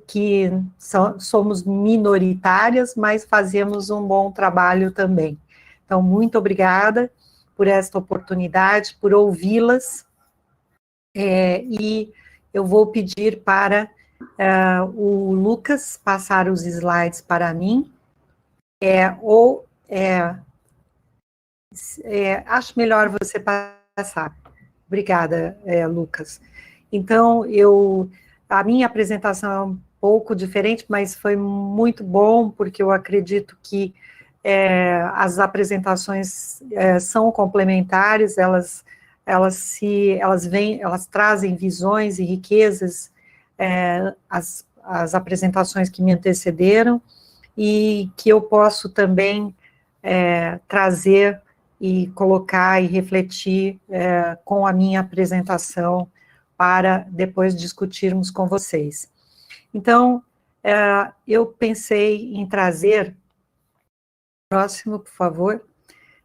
que somos minoritárias, mas fazemos um bom trabalho também. Então, muito obrigada por esta oportunidade, por ouvi-las, e eu vou pedir para o Lucas passar os slides para mim, acho melhor você passar. Obrigada, Lucas. Então, a minha apresentação é um pouco diferente, mas foi muito bom, porque eu acredito que as apresentações são complementares, elas trazem visões e riquezas, as apresentações que me antecederam, e que eu posso também trazer e colocar e refletir com a minha apresentação para depois discutirmos com vocês. Então, eu pensei em trazer, próximo, por favor,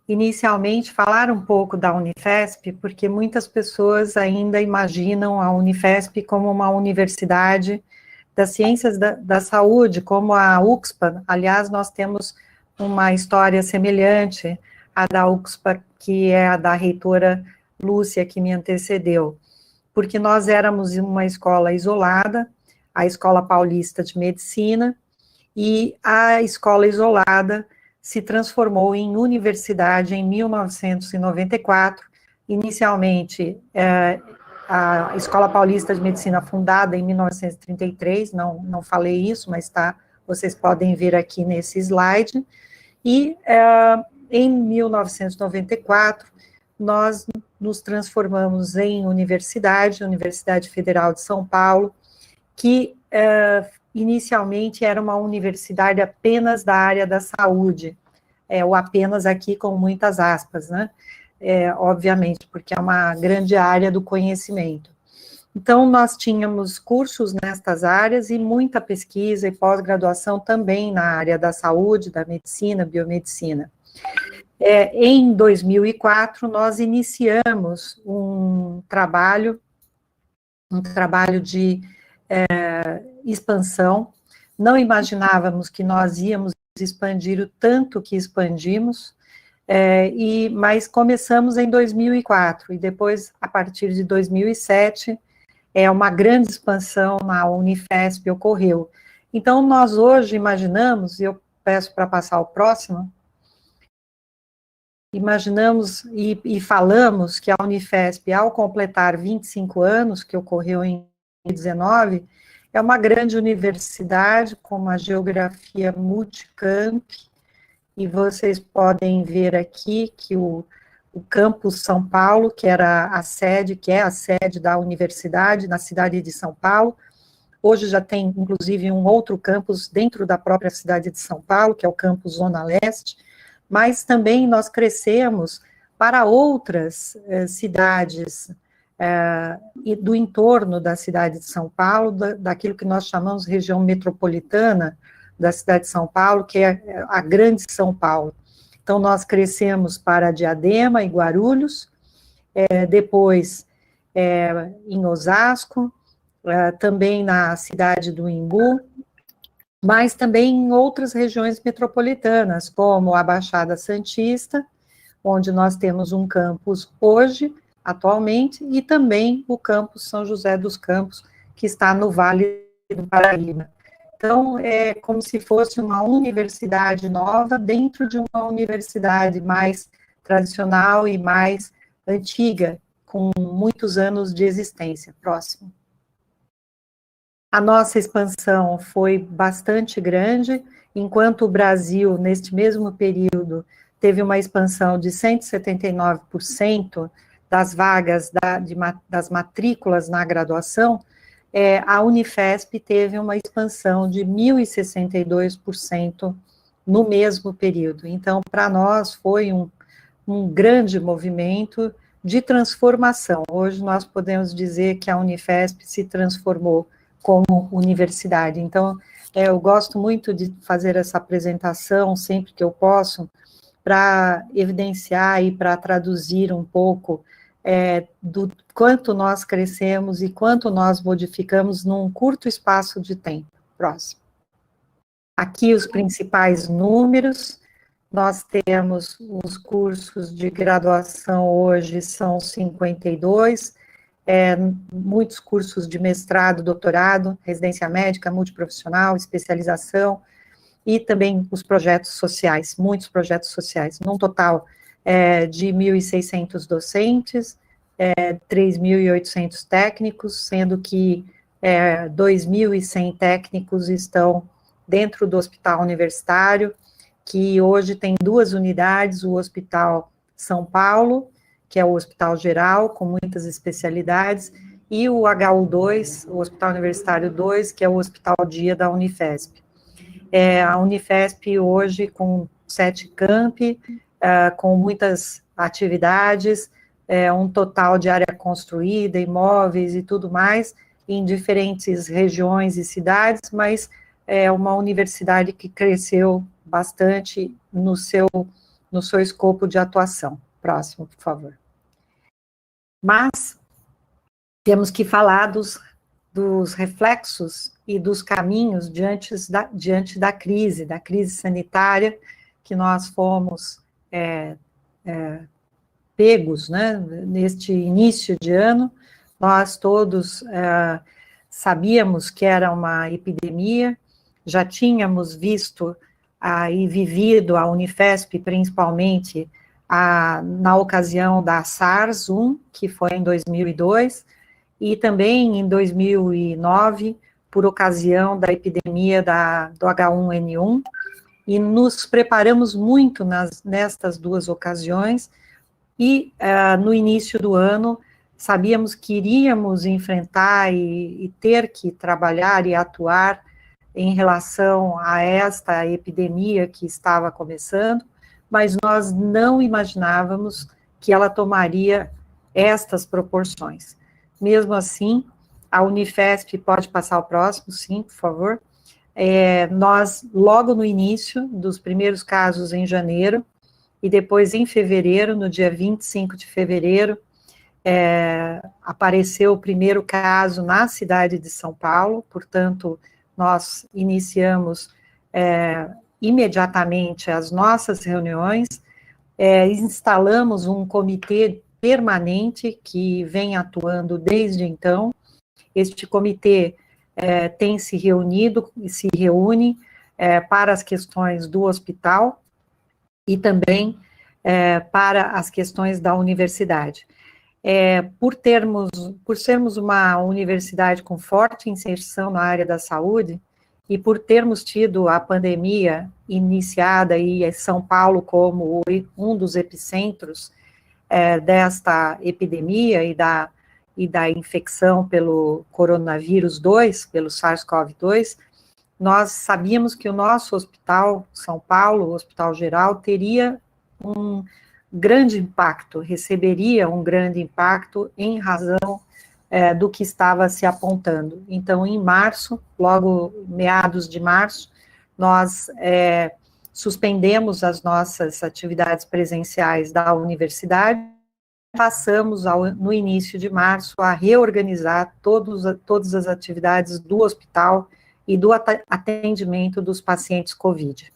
inicialmente falar um pouco da Unifesp, porque muitas pessoas ainda imaginam a Unifesp como uma universidade das ciências da saúde, como a UXPA. Aliás, nós temos uma história semelhante. a da UXPA, que é a da reitora Lúcia, que me antecedeu, porque nós éramos uma escola isolada, a Escola Paulista de Medicina, e a escola isolada se transformou em universidade em 1994, inicialmente a Escola Paulista de Medicina fundada em 1933, não falei isso, mas vocês podem ver aqui nesse slide, e em 1994, nós nos transformamos em Universidade Federal de São Paulo, que inicialmente era uma universidade apenas da área da saúde, o apenas aqui com muitas aspas, né? Obviamente, porque é uma grande área do conhecimento. Então, nós tínhamos cursos nestas áreas e muita pesquisa e pós-graduação também na área da saúde, da medicina, biomedicina. Em 2004, nós iniciamos um trabalho de expansão. Não imaginávamos que nós íamos expandir o tanto que expandimos, mas começamos em 2004, e depois, a partir de 2007, uma grande expansão na Unifesp ocorreu. Então, nós hoje imaginamos, e eu peço para passar o próximo, imaginamos e falamos que a Unifesp, ao completar 25 anos, que ocorreu em 2019, é uma grande universidade com uma geografia multicamp, e vocês podem ver aqui que o campus São Paulo, que era a sede, que é a sede da universidade na cidade de São Paulo, hoje já tem, inclusive, um outro campus dentro da própria cidade de São Paulo, que é o campus Zona Leste, mas também nós crescemos para outras cidades e do entorno da cidade de São Paulo, daquilo que nós chamamos de região metropolitana da cidade de São Paulo, que é a Grande São Paulo. Então, nós crescemos para Diadema e Guarulhos, depois em Osasco, também na cidade do Imbu, mas também em outras regiões metropolitanas, como a Baixada Santista, onde nós temos um campus hoje, atualmente, e também o campus São José dos Campos, que está no Vale do Paraíba. Então, é como se fosse uma universidade nova dentro de uma universidade mais tradicional e mais antiga, com muitos anos de existência. Próximo. A nossa expansão foi bastante grande, enquanto o Brasil, neste mesmo período, teve uma expansão de 179% das vagas das matrículas na graduação, a Unifesp teve uma expansão de 1.062% no mesmo período. Então, para nós, foi um grande movimento de transformação. Hoje, nós podemos dizer que a Unifesp se transformou como universidade. Então, eu gosto muito de fazer essa apresentação, sempre que eu posso, para evidenciar e para traduzir um pouco do quanto nós crescemos e quanto nós modificamos num curto espaço de tempo. Próximo. Aqui os principais números, nós temos os cursos de graduação hoje são 52, muitos cursos de mestrado, doutorado, residência médica, multiprofissional, especialização, e também os projetos sociais, muitos projetos sociais, num total de 1.600 docentes, 3.800 técnicos, sendo que 2.100 técnicos estão dentro do hospital universitário, que hoje tem 2 unidades, o Hospital São Paulo, que é o Hospital Geral, com muitas especialidades, e o HU2, o Hospital Universitário 2, que é o Hospital Dia da Unifesp. A Unifesp hoje com 7 campi, com muitas atividades, um total de área construída, imóveis e tudo mais, em diferentes regiões e cidades, mas é uma universidade que cresceu bastante no seu escopo de atuação. Próximo, por favor. Mas temos que falar dos reflexos e dos caminhos diante da crise sanitária que nós fomos pegos, né, neste início de ano. Nós todos sabíamos que era uma epidemia, já tínhamos visto e vivido a Unifesp, principalmente, na ocasião da SARS-1, que foi em 2002, e também em 2009, por ocasião da epidemia do H1N1, e nos preparamos muito nestas duas ocasiões, e no início do ano, sabíamos que iríamos enfrentar e ter que trabalhar e atuar em relação a esta epidemia que estava começando, mas nós não imaginávamos que ela tomaria estas proporções. Mesmo assim, a Unifesp, pode passar o próximo, sim, por favor. Nós, logo no início dos primeiros casos em janeiro, e depois em fevereiro, no dia 25 de fevereiro, apareceu o primeiro caso na cidade de São Paulo, portanto, nós iniciamos imediatamente as nossas reuniões, instalamos um comitê permanente que vem atuando desde então. Este comitê tem se reunido e se reúne para as questões do hospital e também para as questões da universidade. Por sermos uma universidade com forte inserção na área da saúde, e por termos tido a pandemia iniciada e São Paulo como um dos epicentros desta epidemia e da infecção pelo coronavírus 2, pelo SARS-CoV-2, nós sabíamos que o nosso hospital, São Paulo, o Hospital Geral, teria um grande impacto, receberia um grande impacto em razão do que estava se apontando. Então, em março, logo meados de março, nós suspendemos as nossas atividades presenciais da universidade, passamos no início de março a reorganizar todas as atividades do hospital e do atendimento dos pacientes COVID.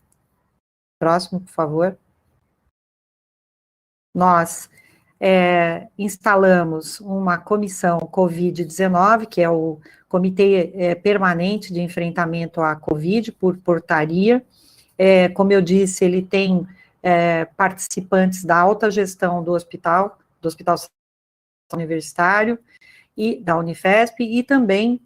Próximo, por favor. Nós instalamos uma comissão COVID-19, que é o Comitê Permanente de Enfrentamento à COVID, por portaria. Como eu disse, ele tem participantes da alta gestão do Hospital Universitário e da Unifesp, e também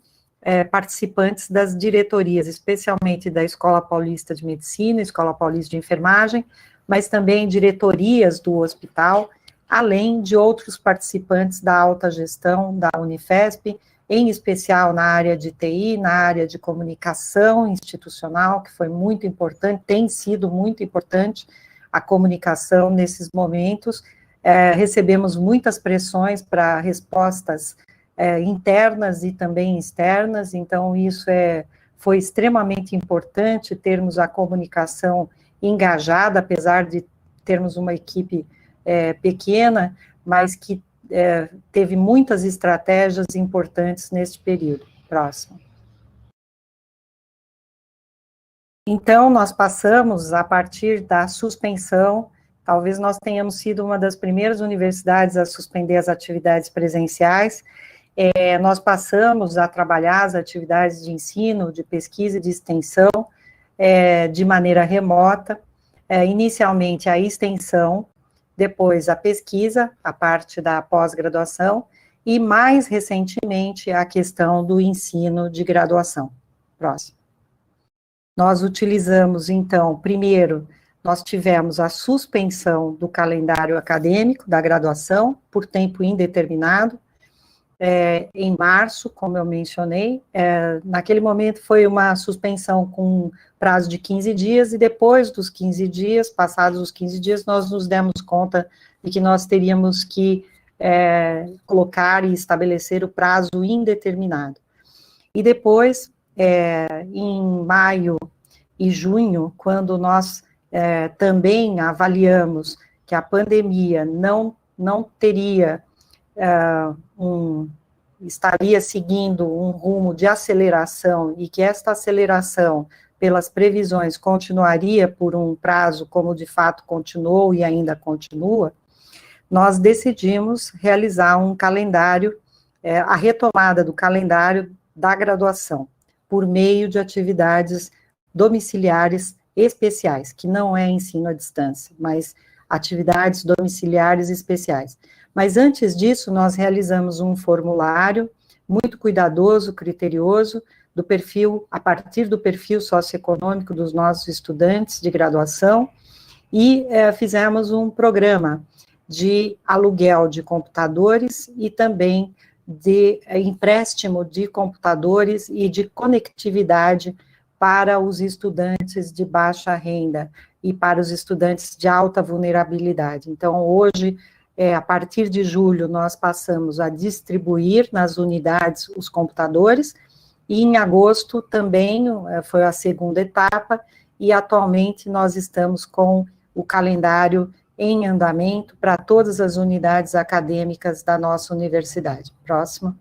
participantes das diretorias, especialmente da Escola Paulista de Medicina, Escola Paulista de Enfermagem, mas também diretorias do hospital, além de outros participantes da alta gestão da Unifesp, em especial na área de TI, na área de comunicação institucional, que foi muito importante, tem sido muito importante a comunicação nesses momentos. Recebemos muitas pressões para respostas internas e também externas, então isso foi extremamente importante termos a comunicação engajada, apesar de termos uma equipe pequena, mas que teve muitas estratégias importantes neste período. Próximo. Então, nós passamos, a partir da suspensão, talvez nós tenhamos sido uma das primeiras universidades a suspender as atividades presenciais, nós passamos a trabalhar as atividades de ensino, de pesquisa e de extensão de maneira remota, inicialmente a extensão, depois a pesquisa, a parte da pós-graduação, e mais recentemente a questão do ensino de graduação. Próximo. Nós utilizamos, então, primeiro, nós tivemos a suspensão do calendário acadêmico da graduação por tempo indeterminado, em março, como eu mencionei. Naquele momento foi uma suspensão com prazo de 15 dias, e depois dos 15 dias, passados os 15 dias, nós nos demos conta de que nós teríamos que colocar e estabelecer o prazo indeterminado. E depois, em maio e junho, quando nós também avaliamos que a pandemia não teria estaria seguindo um rumo de aceleração, e que esta aceleração pelas previsões, continuaria por um prazo como de fato continuou e ainda continua, nós decidimos realizar um calendário, a retomada do calendário da graduação, por meio de atividades domiciliares especiais, que não é ensino à distância, mas atividades domiciliares especiais. Mas antes disso, nós realizamos um formulário muito cuidadoso, criterioso, do perfil, a partir do perfil socioeconômico dos nossos estudantes de graduação, e fizemos um programa de aluguel de computadores e também de empréstimo de computadores e de conectividade para os estudantes de baixa renda e para os estudantes de alta vulnerabilidade. Então, hoje, a partir de julho, nós passamos a distribuir nas unidades os computadores, e em agosto também foi a segunda etapa, e atualmente nós estamos com o calendário em andamento para todas as unidades acadêmicas da nossa universidade. Próximo.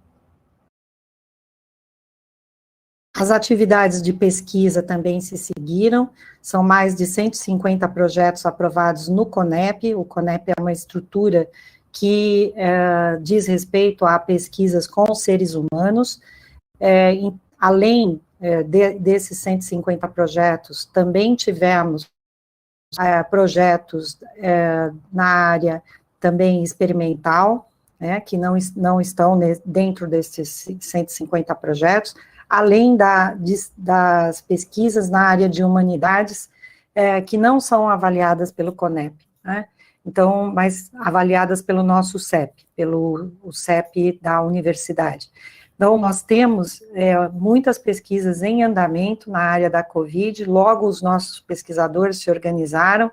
As atividades de pesquisa também se seguiram, são mais de 150 projetos aprovados no CONEP. O CONEP é uma estrutura que diz respeito a pesquisas com seres humanos. Além desses 150 projetos, também tivemos projetos na área também experimental, que não estão dentro desses 150 projetos, além das pesquisas na área de humanidades, que não são avaliadas pelo CONEP, então, mas avaliadas pelo nosso CEP, pelo CEP da universidade. Então, nós temos muitas pesquisas em andamento na área da Covid, logo os nossos pesquisadores se organizaram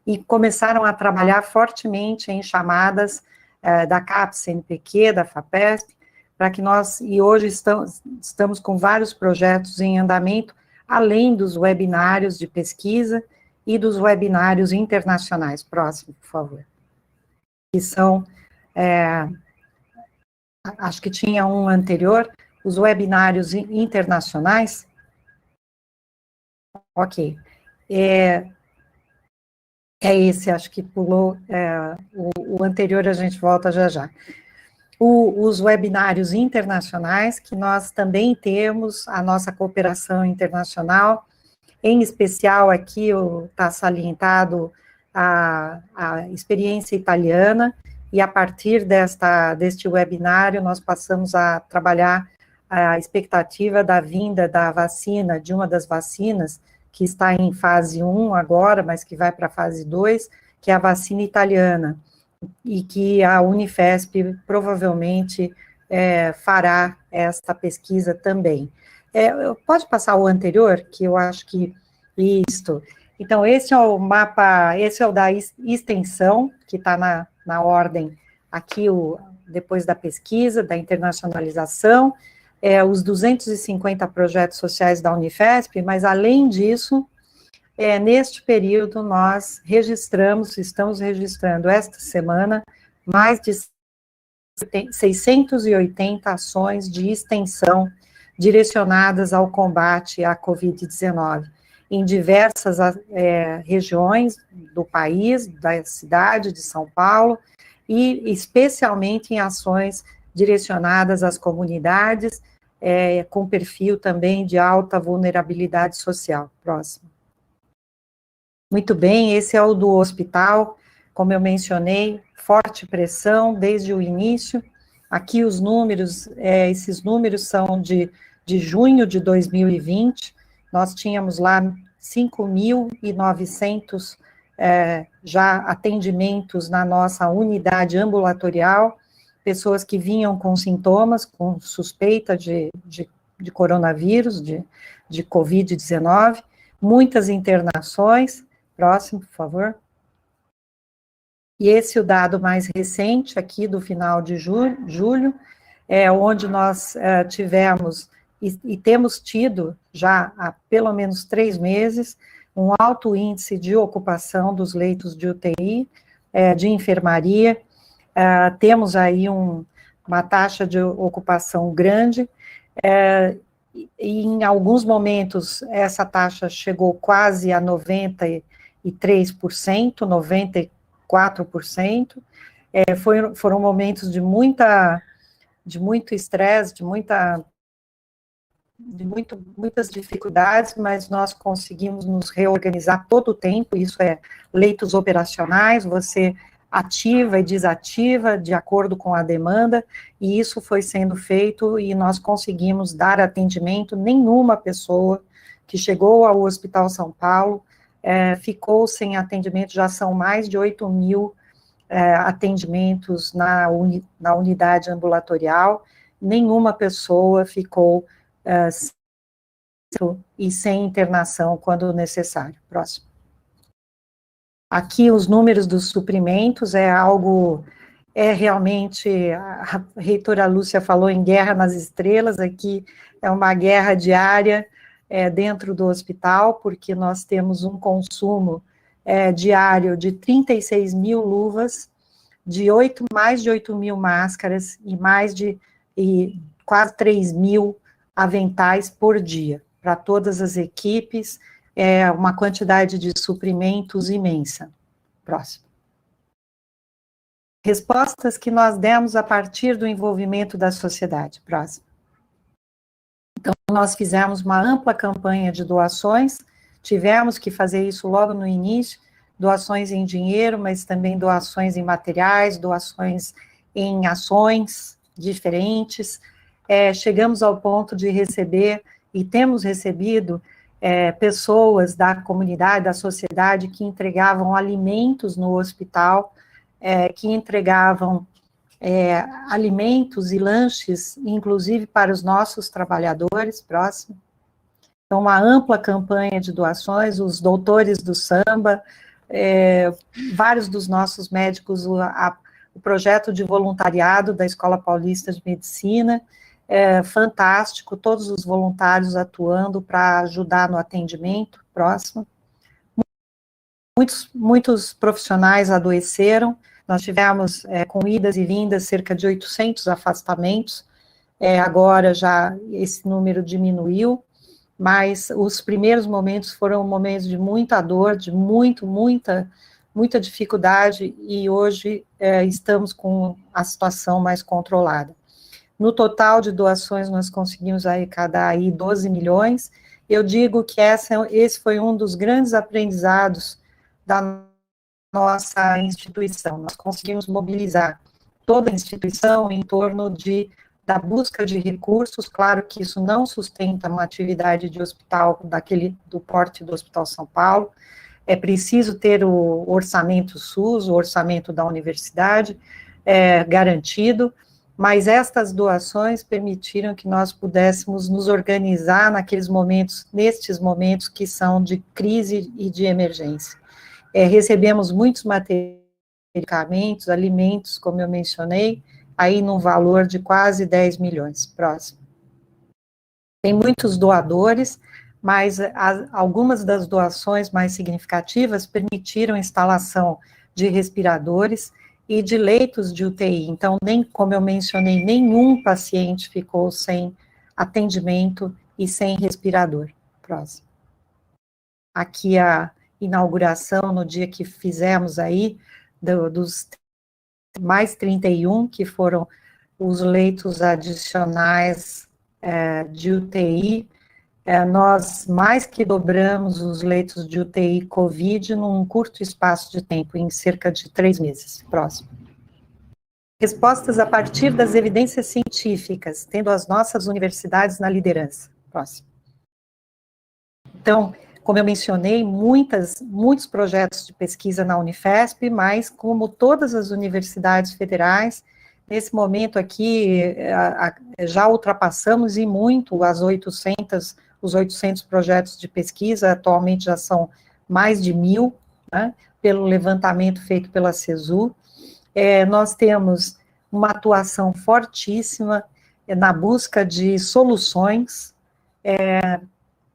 e começaram a trabalhar fortemente em chamadas da CAPES-CNPq, da FAPESP, para que e hoje estamos com vários projetos em andamento, além dos webinários de pesquisa e dos webinários internacionais. Próximo, por favor. Que são... acho que tinha um anterior, os webinários internacionais. Ok. Esse, acho que pulou, o anterior a gente volta já já. Os webinários internacionais, que nós também temos a nossa cooperação internacional, em especial aqui está salientado a experiência italiana, e a partir deste webinário, nós passamos a trabalhar a expectativa da vinda da vacina, de uma das vacinas, que está em fase 1 agora, mas que vai para a fase 2, que é a vacina italiana, e que a Unifesp provavelmente fará esta pesquisa também. Pode passar o anterior, que eu acho que isto. Então, esse é o mapa, esse é o da extensão, que está na ordem aqui, depois da pesquisa, da internacionalização, os 250 projetos sociais da Unifesp, mas além disso, neste período nós estamos registrando esta semana, mais de 680 ações de extensão direcionadas ao combate à Covid-19, em diversas regiões do país, da cidade de São Paulo, e especialmente em ações direcionadas às comunidades, com perfil também de alta vulnerabilidade social. Próximo. Muito bem, esse é o do hospital, como eu mencionei, forte pressão desde o início. Aqui os números, esses números são de junho de 2020, nós tínhamos lá 5.900 já atendimentos na nossa unidade ambulatorial, pessoas que vinham com sintomas, com suspeita de coronavírus, de Covid-19, muitas internações. Próximo, por favor. E esse é o dado mais recente, aqui do final de julho, onde nós tivemos e temos tido já há pelo menos 3 meses um alto índice de ocupação dos leitos de UTI, de enfermaria, temos aí uma taxa de ocupação grande, e em alguns momentos essa taxa chegou quase a 93%, 94%, foram momentos de muito estresse, muitas dificuldades, mas nós conseguimos nos reorganizar todo o tempo, isso é leitos operacionais, você ativa e desativa de acordo com a demanda, e isso foi sendo feito, e nós conseguimos dar atendimento. Nenhuma pessoa que chegou ao Hospital São Paulo ficou sem atendimento, já são mais de 8.000 atendimentos na unidade ambulatorial, nenhuma pessoa ficou e sem internação quando necessário. Próximo. Aqui os números dos suprimentos realmente, a reitora Lúcia falou em guerra nas estrelas, aqui é uma guerra diária dentro do hospital, porque nós temos um consumo diário de 36.000 luvas, mais de 8.000 máscaras e quase 3.000 aventais por dia, para todas as equipes, uma quantidade de suprimentos imensa. Próximo. Respostas que nós demos a partir do envolvimento da sociedade. Próximo. Então, nós fizemos uma ampla campanha de doações, tivemos que fazer isso logo no início, doações em dinheiro, mas também doações em materiais, doações em ações diferentes. Chegamos ao ponto de receber, e temos recebido, pessoas da comunidade, da sociedade, que entregavam alimentos no hospital, que entregavam alimentos e lanches, inclusive para os nossos trabalhadores. Próximo. Então, uma ampla campanha de doações, os doutores do samba, vários dos nossos médicos, o projeto de voluntariado da Escola Paulista de Medicina, fantástico, todos os voluntários atuando para ajudar no atendimento. Próximo. Muitos profissionais adoeceram, nós tivemos, com idas e vindas, cerca de 800 afastamentos, agora já esse número diminuiu, mas os primeiros momentos foram momentos de muita dor, de muita dificuldade, e hoje estamos com a situação mais controlada. No total de doações, nós conseguimos arrecadar aí 12 milhões. Eu digo que esse foi um dos grandes aprendizados da nossa instituição. Nós conseguimos mobilizar toda a instituição em torno da busca de recursos. Claro que isso não sustenta uma atividade de hospital do porte do Hospital São Paulo. É preciso ter o orçamento SUS, o orçamento da universidade garantido, mas estas doações permitiram que nós pudéssemos nos organizar nestes momentos que são de crise e de emergência. Recebemos muitos medicamentos, alimentos, como eu mencionei, aí num valor de quase 10 milhões. Próximo. Tem muitos doadores, mas algumas das doações mais significativas permitiram a instalação de respiradores e de leitos de UTI. Então, como eu mencionei, nenhum paciente ficou sem atendimento e sem respirador. Próximo. Aqui a inauguração, no dia que fizemos aí, dos mais 31, que foram os leitos adicionais de UTI. Nós mais que dobramos os leitos de UTI COVID num curto espaço de tempo, em cerca de 3 meses. Próximo. Respostas a partir das evidências científicas, tendo as nossas universidades na liderança. Próximo. Então, como eu mencionei, muitos projetos de pesquisa na Unifesp, mas como todas as universidades federais, nesse momento aqui, já ultrapassamos e muito os 800 projetos de pesquisa, atualmente já são mais de 1.000, né, pelo levantamento feito pela CESU. Nós temos uma atuação fortíssima na busca de soluções.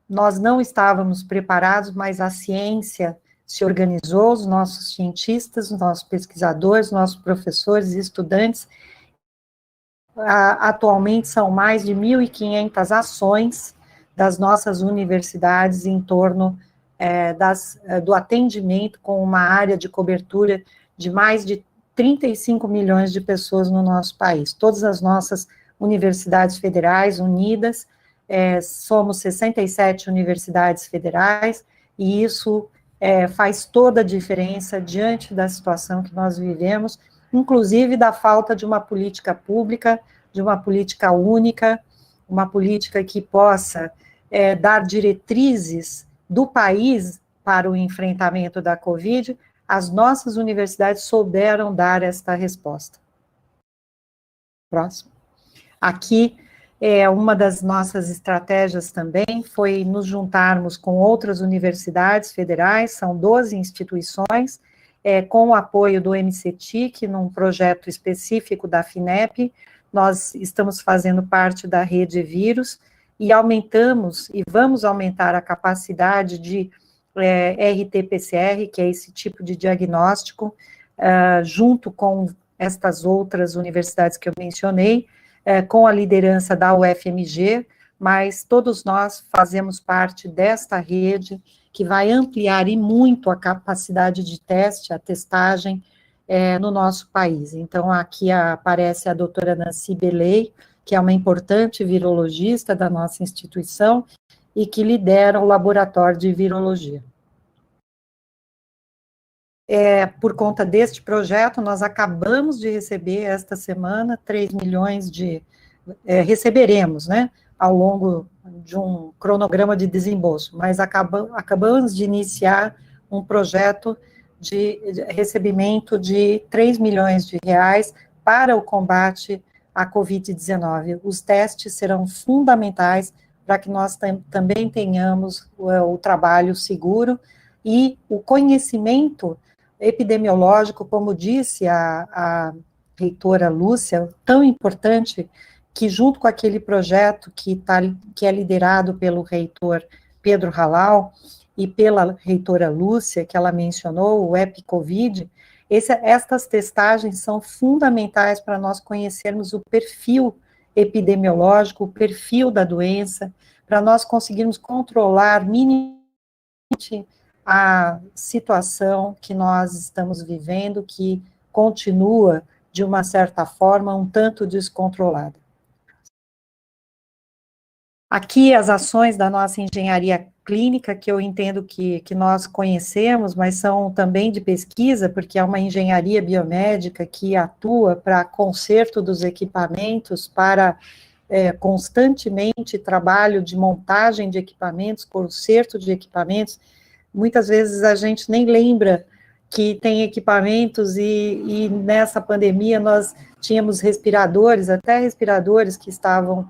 Nós não estávamos preparados, mas a ciência se organizou, os nossos cientistas, os nossos pesquisadores, nossos professores e estudantes, atualmente são mais de 1.500 ações das nossas universidades em torno do atendimento, com uma área de cobertura de mais de 35 milhões de pessoas no nosso país. Todas as nossas universidades federais unidas, somos 67 universidades federais, e isso faz toda a diferença diante da situação que nós vivemos, inclusive da falta de uma política pública, de uma política única, uma política que possa dar diretrizes do país para o enfrentamento da Covid. As nossas universidades souberam dar esta resposta. Próximo. Aqui, uma das nossas estratégias também foi nos juntarmos com outras universidades federais, são 12 instituições, com o apoio do MCTIC, num projeto específico da FINEP. Nós estamos fazendo parte da rede vírus, e aumentamos, e vamos aumentar a capacidade de RT-PCR, que é esse tipo de diagnóstico, junto com estas outras universidades que eu mencionei, com a liderança da UFMG, mas todos nós fazemos parte desta rede, que vai ampliar e muito a capacidade de teste, a testagem no nosso país. Então, aqui aparece a doutora Nancy Belay, que é uma importante virologista da nossa instituição e que lidera o laboratório de virologia. Por conta deste projeto, nós acabamos de receber esta semana 3 milhões receberemos, né, ao longo de um cronograma de desembolso, mas acabamos de iniciar um projeto de recebimento de 3 milhões de reais para o combate à Covid-19. Os testes serão fundamentais para que nós também tenhamos o trabalho seguro e o conhecimento epidemiológico, como disse a reitora Lúcia, tão importante, que junto com aquele projeto que é liderado pelo reitor Pedro Halal e pela reitora Lúcia, que ela mencionou, o EpiCovid, estas testagens são fundamentais para nós conhecermos o perfil epidemiológico, o perfil da doença, para nós conseguirmos controlar minimamente a situação que nós estamos vivendo, que continua, de uma certa forma, um tanto descontrolada. Aqui as ações da nossa engenharia clínica, que eu entendo que nós conhecemos, mas são também de pesquisa, porque é uma engenharia biomédica que atua para conserto dos equipamentos, para constantemente trabalho de montagem de equipamentos, conserto de equipamentos. Muitas vezes a gente nem lembra que tem equipamentos e nessa pandemia nós tínhamos respiradores, até respiradores que estavam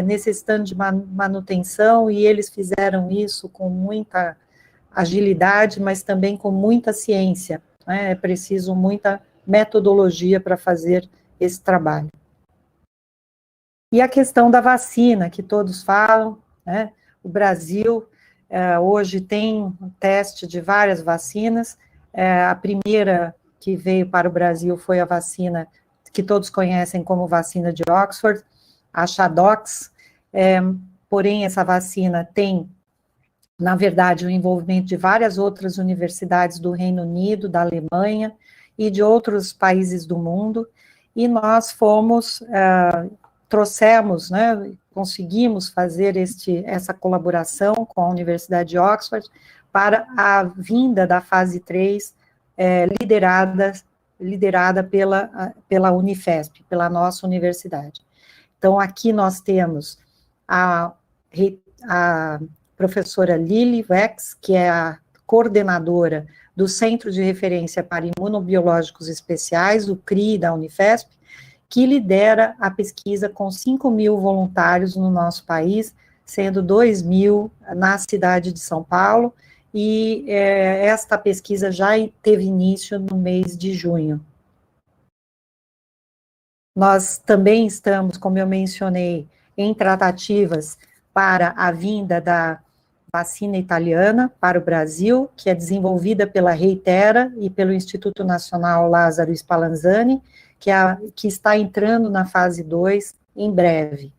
necessitando de manutenção, e eles fizeram isso com muita agilidade, mas também com muita ciência, né? É preciso muita metodologia para fazer esse trabalho. E a questão da vacina, que todos falam, né? O Brasil hoje tem um teste de várias vacinas. A primeira que veio para o Brasil foi a vacina que todos conhecem como vacina de Oxford, a Chadox, porém essa vacina tem, na verdade, o envolvimento de várias outras universidades do Reino Unido, da Alemanha e de outros países do mundo, e nós trouxemos, né, conseguimos fazer essa colaboração com a Universidade de Oxford para a vinda da fase 3, liderada pela Unifesp, pela nossa universidade. Então, aqui nós temos a professora Lili Wex, que é a coordenadora do Centro de Referência para Imunobiológicos Especiais, o CRI da Unifesp, que lidera a pesquisa com 5.000 voluntários no nosso país, sendo 2.000 na cidade de São Paulo, e esta pesquisa já teve início no mês de junho. Nós também estamos, como eu mencionei, em tratativas para a vinda da vacina italiana para o Brasil, que é desenvolvida pela Reitera e pelo Instituto Nacional Lázaro Spallanzani, que está entrando na fase 2 em breve.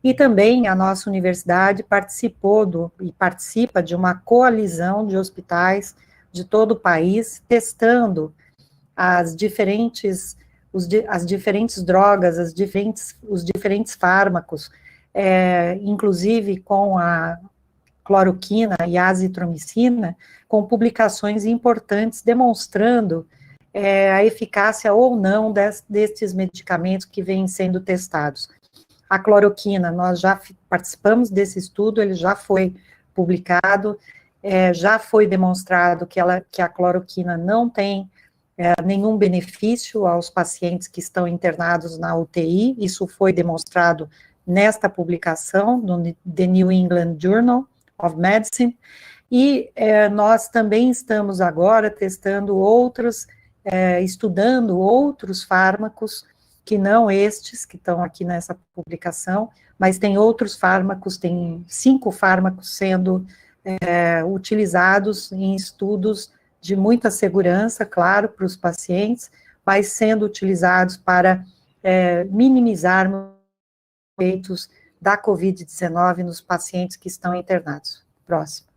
E também a nossa universidade participa de uma coalizão de hospitais de todo o país, testando as diferentes drogas, os diferentes fármacos, inclusive com a cloroquina e a azitromicina, com publicações importantes demonstrando a eficácia ou não destes medicamentos que vêm sendo testados. A cloroquina, nós já participamos desse estudo, ele já foi publicado, já foi demonstrado que a cloroquina não tem nenhum benefício aos pacientes que estão internados na UTI, isso foi demonstrado nesta publicação, no The New England Journal of Medicine, e nós também estamos agora testando estudando outros fármacos, que não estes que estão aqui nessa publicação, mas tem outros fármacos, tem 5 fármacos sendo utilizados em estudos de muita segurança, claro, para os pacientes, mas sendo utilizados para minimizar os efeitos da Covid-19 nos pacientes que estão internados. Próximo.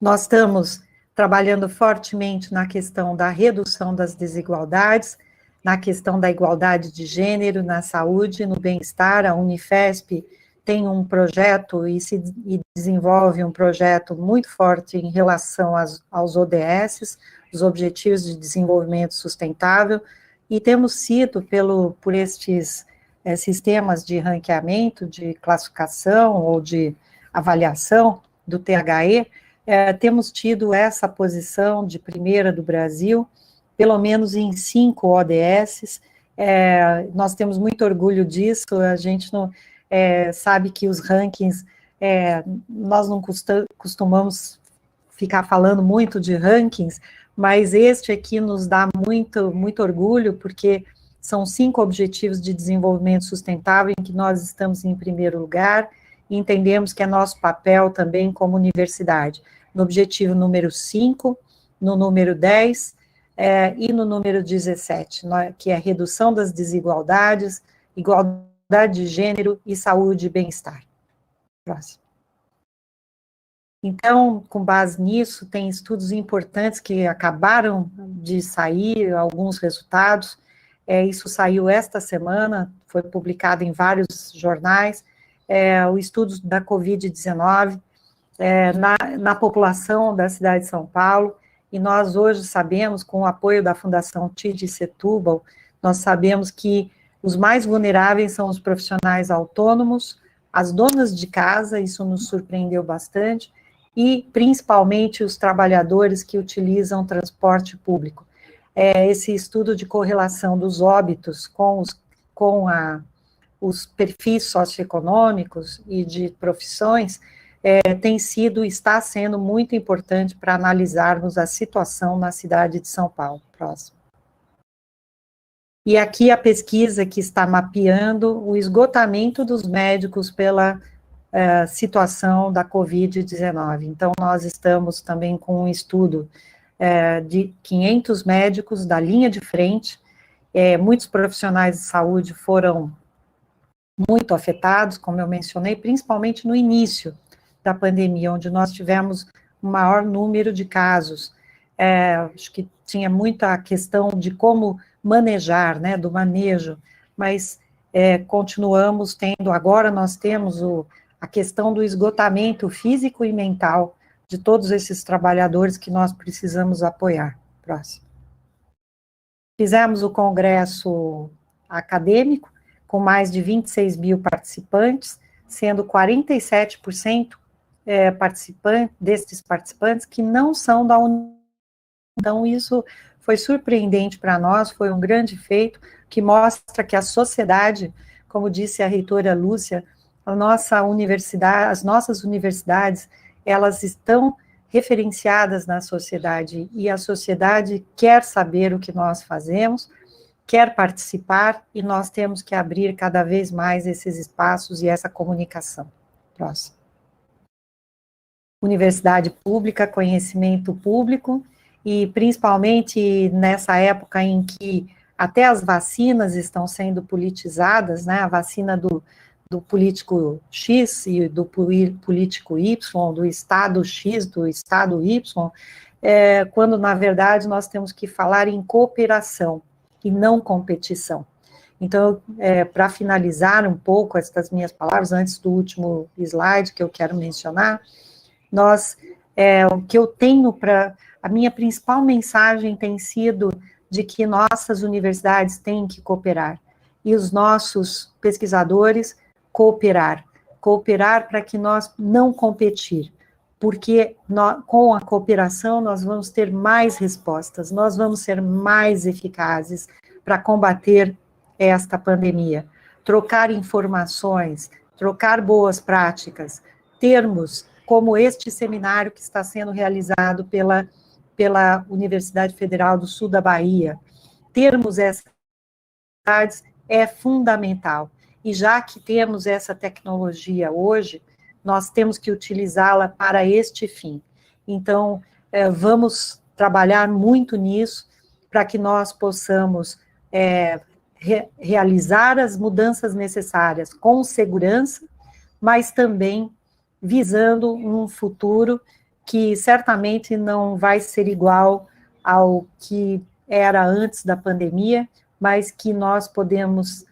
Nós estamos trabalhando fortemente na questão da redução das desigualdades, na questão da igualdade de gênero, na saúde, no bem-estar. A Unifesp tem um projeto e desenvolve um projeto muito forte em relação aos ODS, os Objetivos de Desenvolvimento Sustentável, e temos sido, por estes sistemas de ranqueamento, de classificação ou de avaliação do THE, temos tido essa posição de primeira do Brasil, pelo menos em 5 ODS, nós temos muito orgulho disso, a gente não sabe que os rankings, nós não costumamos ficar falando muito de rankings, mas este aqui nos dá muito orgulho, porque são 5 objetivos de desenvolvimento sustentável em que nós estamos em primeiro lugar, e entendemos que é nosso papel também como universidade, no objetivo número 5, no número 10, e no número 17, que é a redução das desigualdades, igualdade de gênero e saúde e bem-estar. Próximo. Então, com base nisso, tem estudos importantes que acabaram de sair, alguns resultados, isso saiu esta semana, foi publicado em vários jornais, o estudo da Covid-19 na população da cidade de São Paulo, e nós hoje sabemos, com o apoio da Fundação TID Setúbal, nós sabemos que os mais vulneráveis são os profissionais autônomos, as donas de casa, isso nos surpreendeu bastante, e principalmente os trabalhadores que utilizam transporte público. Esse estudo de correlação dos óbitos com os perfis socioeconômicos e de profissões está sendo muito importante para analisarmos a situação na cidade de São Paulo. Próximo. E aqui a pesquisa que está mapeando o esgotamento dos médicos pela situação da Covid-19. Então, nós estamos também com um estudo de 500 médicos da linha de frente, muitos profissionais de saúde foram muito afetados, como eu mencionei, principalmente no início da pandemia, onde nós tivemos um maior número de casos. Acho que tinha muita questão de como manejar, né, do manejo, mas continuamos tendo, agora nós temos a questão do esgotamento físico e mental de todos esses trabalhadores que nós precisamos apoiar. Próximo. Fizemos o congresso acadêmico, com mais de 26 mil participantes, sendo 47% desses participantes que não são da Unifesp. Então, isso foi surpreendente para nós, foi um grande feito, que mostra que a sociedade, como disse a reitora Lúcia, as nossas universidades, elas estão referenciadas na sociedade, e a sociedade quer saber o que nós fazemos, quer participar, e nós temos que abrir cada vez mais esses espaços e essa comunicação. Próximo. universidade pública, conhecimento público, e principalmente nessa época em que até as vacinas estão sendo politizadas, né, a vacina do político X e do político Y, do Estado X, do Estado Y, quando, na verdade, nós temos que falar em cooperação e não competição. Então, para finalizar um pouco estas minhas palavras, antes do último slide que eu quero mencionar, o que eu tenho a minha principal mensagem tem sido de que nossas universidades têm que cooperar, e os nossos pesquisadores cooperar para que nós não competir, porque com a cooperação nós vamos ter mais respostas, nós vamos ser mais eficazes para combater esta pandemia, trocar informações, trocar boas práticas, termos como este seminário que está sendo realizado pela Universidade Federal do Sul da Bahia, termos essas atividades é fundamental. E já que temos essa tecnologia hoje, nós temos que utilizá-la para este fim. Então, vamos trabalhar muito nisso, para que nós possamos realizar as mudanças necessárias com segurança, mas também visando um futuro que certamente não vai ser igual ao que era antes da pandemia, mas que nós podemos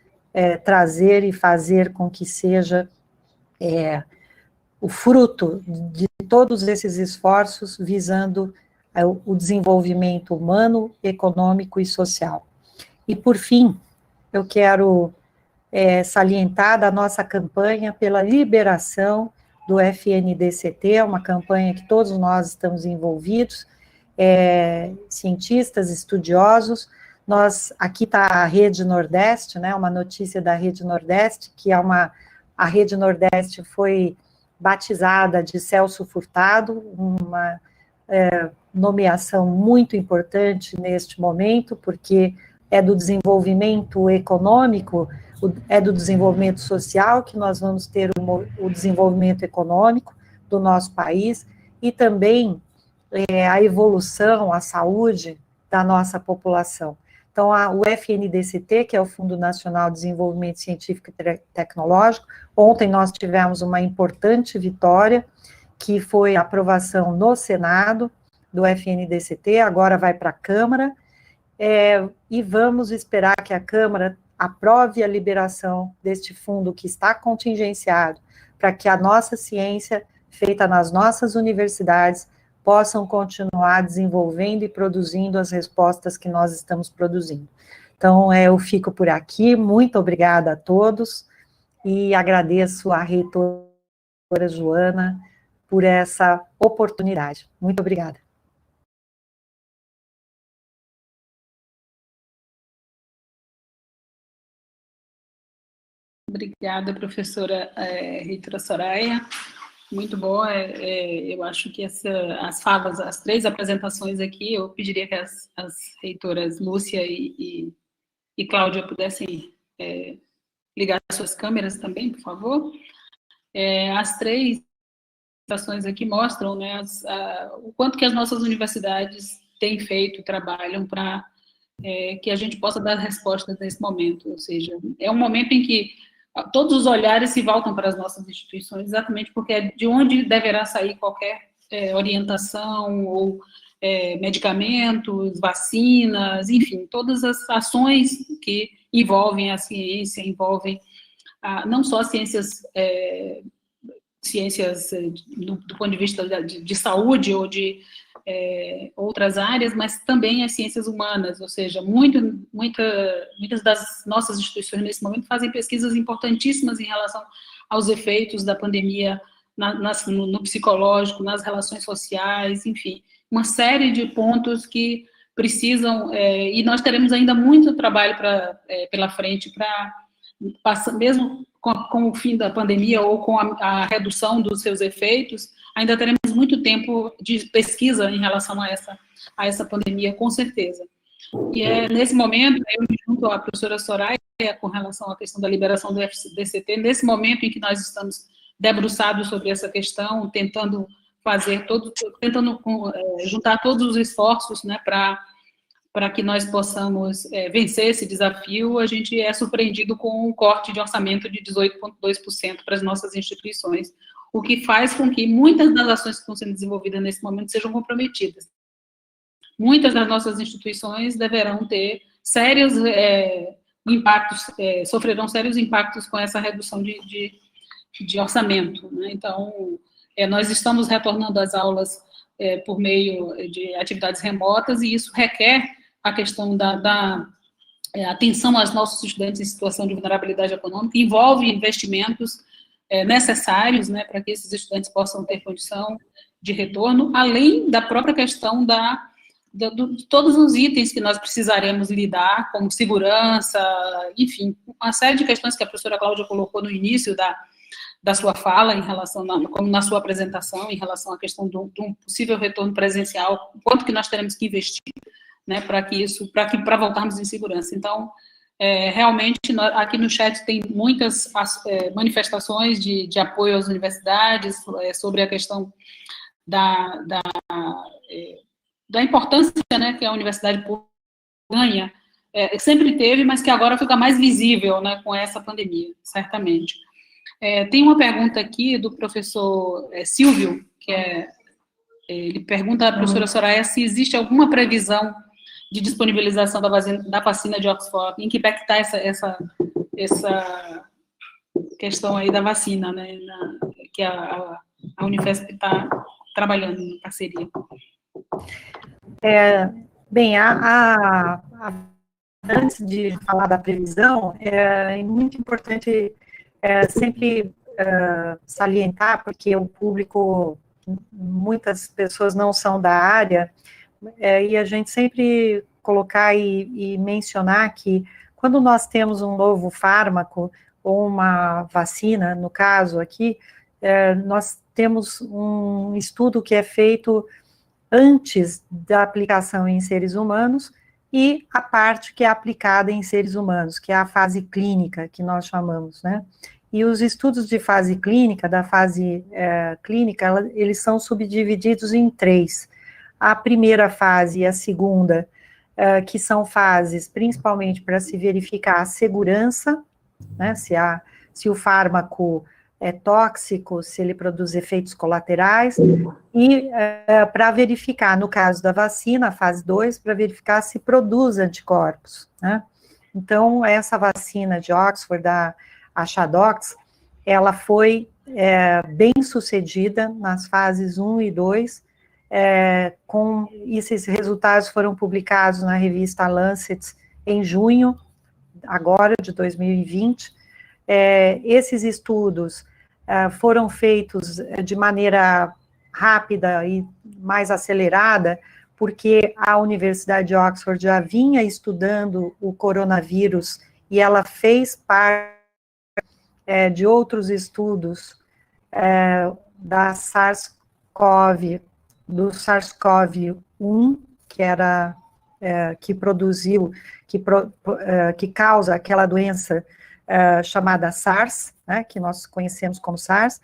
trazer e fazer com que seja o fruto de todos esses esforços visando o desenvolvimento humano, econômico e social. E, por fim, eu quero salientar da nossa campanha pela liberação do FNDCT, uma campanha que todos nós estamos envolvidos, cientistas, estudiosos. Aqui está a Rede Nordeste, né, uma notícia da Rede Nordeste, que a Rede Nordeste foi batizada de Celso Furtado, uma nomeação muito importante neste momento, porque é do desenvolvimento econômico, é do desenvolvimento social que nós vamos ter o desenvolvimento econômico do nosso país, e também a evolução, a saúde da nossa população. Então, o FNDCT, que é o Fundo Nacional de Desenvolvimento Científico e Tecnológico, ontem nós tivemos uma importante vitória, que foi a aprovação no Senado do FNDCT, agora vai para a Câmara, e vamos esperar que a Câmara aprove a liberação deste fundo que está contingenciado, para que a nossa ciência, feita nas nossas universidades, possam continuar desenvolvendo e produzindo as respostas que nós estamos produzindo. Então, eu fico por aqui, muito obrigada a todos, e agradeço à reitora Joana por essa oportunidade. Muito obrigada. Obrigada, professora reitora Soraya. Muito bom. Eu acho que as falas, as três apresentações aqui, eu pediria que as reitoras Lúcia e Cláudia pudessem ligar suas câmeras também, por favor. As três apresentações aqui mostram, né, o quanto que as nossas universidades têm feito, trabalham para que a gente possa dar respostas nesse momento. Ou seja, é um momento em que todos os olhares se voltam para as nossas instituições, exatamente porque é de onde deverá sair qualquer orientação ou medicamentos, vacinas, enfim, todas as ações que envolvem a ciência, envolvem não só ciências do ponto de vista de saúde ou de outras áreas, mas também as ciências humanas, ou seja, muitas das nossas instituições nesse momento fazem pesquisas importantíssimas em relação aos efeitos da pandemia no psicológico, nas relações sociais, enfim, uma série de pontos que precisam, e nós teremos ainda muito trabalho pela frente para passar, mesmo com o fim da pandemia ou com a redução dos seus efeitos, ainda teremos muito tempo de pesquisa em relação a essa pandemia, com certeza. E nesse momento, eu me junto à professora Soraya com relação à questão da liberação do FNDCT, nesse momento em que nós estamos debruçados sobre essa questão, tentando tentando juntar todos os esforços, né, para que nós possamos vencer esse desafio. A gente é surpreendido com um corte de orçamento de 18,2% para as nossas instituições, o que faz com que muitas das ações que estão sendo desenvolvidas nesse momento sejam comprometidas. Muitas das nossas instituições deverão ter sérios impactos, sofrerão sérios impactos com essa redução de orçamento, né? Então, nós estamos retornando às aulas por meio de atividades remotas, e isso requer a questão da atenção aos nossos estudantes em situação de vulnerabilidade econômica, envolve investimentos necessários, né, para que esses estudantes possam ter condição de retorno, além da própria questão de todos os itens que nós precisaremos lidar, como segurança, enfim, uma série de questões que a professora Cláudia colocou no início da sua fala, como na sua apresentação, em relação à questão de um possível retorno presencial, quanto que nós teremos que investir, né, para voltarmos em segurança. Então, realmente, aqui no chat tem muitas manifestações de apoio às universidades, sobre a questão da importância, né, que a universidade pública ganha, sempre teve, mas que agora fica mais visível, né, com essa pandemia, certamente. Tem uma pergunta aqui do professor Silvio, ele pergunta à professora Soraya se existe alguma previsão de disponibilização da vacina de Oxford, em que pé que está essa questão aí da vacina, né, que a Unifesp está trabalhando em parceria. Bem, antes de falar da previsão, é muito importante sempre salientar, porque o público, muitas pessoas não são da área, e a gente sempre colocar e mencionar que quando nós temos um novo fármaco ou uma vacina, no caso aqui, nós temos um estudo que é feito antes da aplicação em seres humanos e a parte que é aplicada em seres humanos, que é a fase clínica, que nós chamamos, né? E os estudos de fase clínica, da fase clínica, eles são subdivididos em 3. A primeira fase e a segunda, que são fases principalmente para se verificar a segurança, né, se o fármaco é tóxico, se ele produz efeitos colaterais, e para verificar, no caso da vacina, a fase 2, para verificar se produz anticorpos, né? Então, essa vacina de Oxford, da Achadox, ela foi bem sucedida nas fases 1 e 2, esses resultados foram publicados na revista Lancet em junho, agora, de 2020. Esses estudos foram feitos de maneira rápida e mais acelerada, porque a Universidade de Oxford já vinha estudando o coronavírus e ela fez parte de outros estudos da do SARS-CoV-1, que causa aquela doença chamada SARS, né, que nós conhecemos como SARS,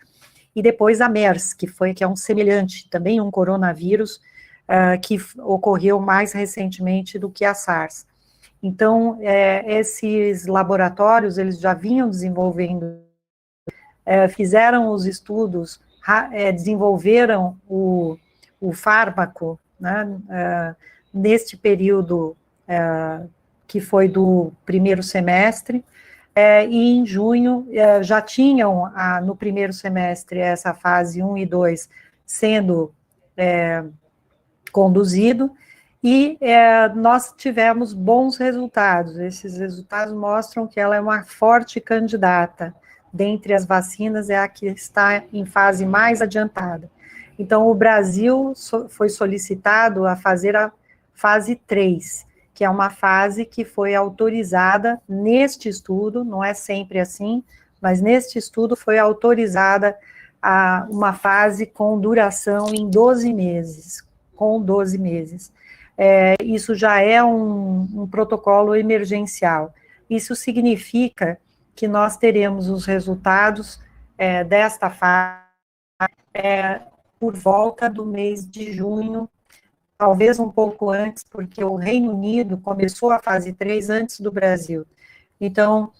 e depois a MERS, que é um semelhante, também um coronavírus, que ocorreu mais recentemente do que a SARS. Então, esses laboratórios, eles já vinham desenvolvendo, fizeram os estudos, desenvolveram o fármaco, né, neste período que foi do primeiro semestre, e em junho já tinham, no primeiro semestre, essa fase 1 e 2 sendo conduzido, e nós tivemos bons resultados. Esses resultados mostram que ela é uma forte candidata. Dentre as vacinas, é a que está em fase mais adiantada. Então, o Brasil foi solicitado a fazer a fase 3, que é uma fase que foi autorizada neste estudo, não é sempre assim, mas neste estudo foi autorizada uma fase com duração em 12 meses, com 12 meses. Isso já é um protocolo emergencial. Isso significa que nós teremos os resultados desta fase por volta do mês de junho, talvez um pouco antes, porque o Reino Unido começou a fase 3 antes do Brasil. Então,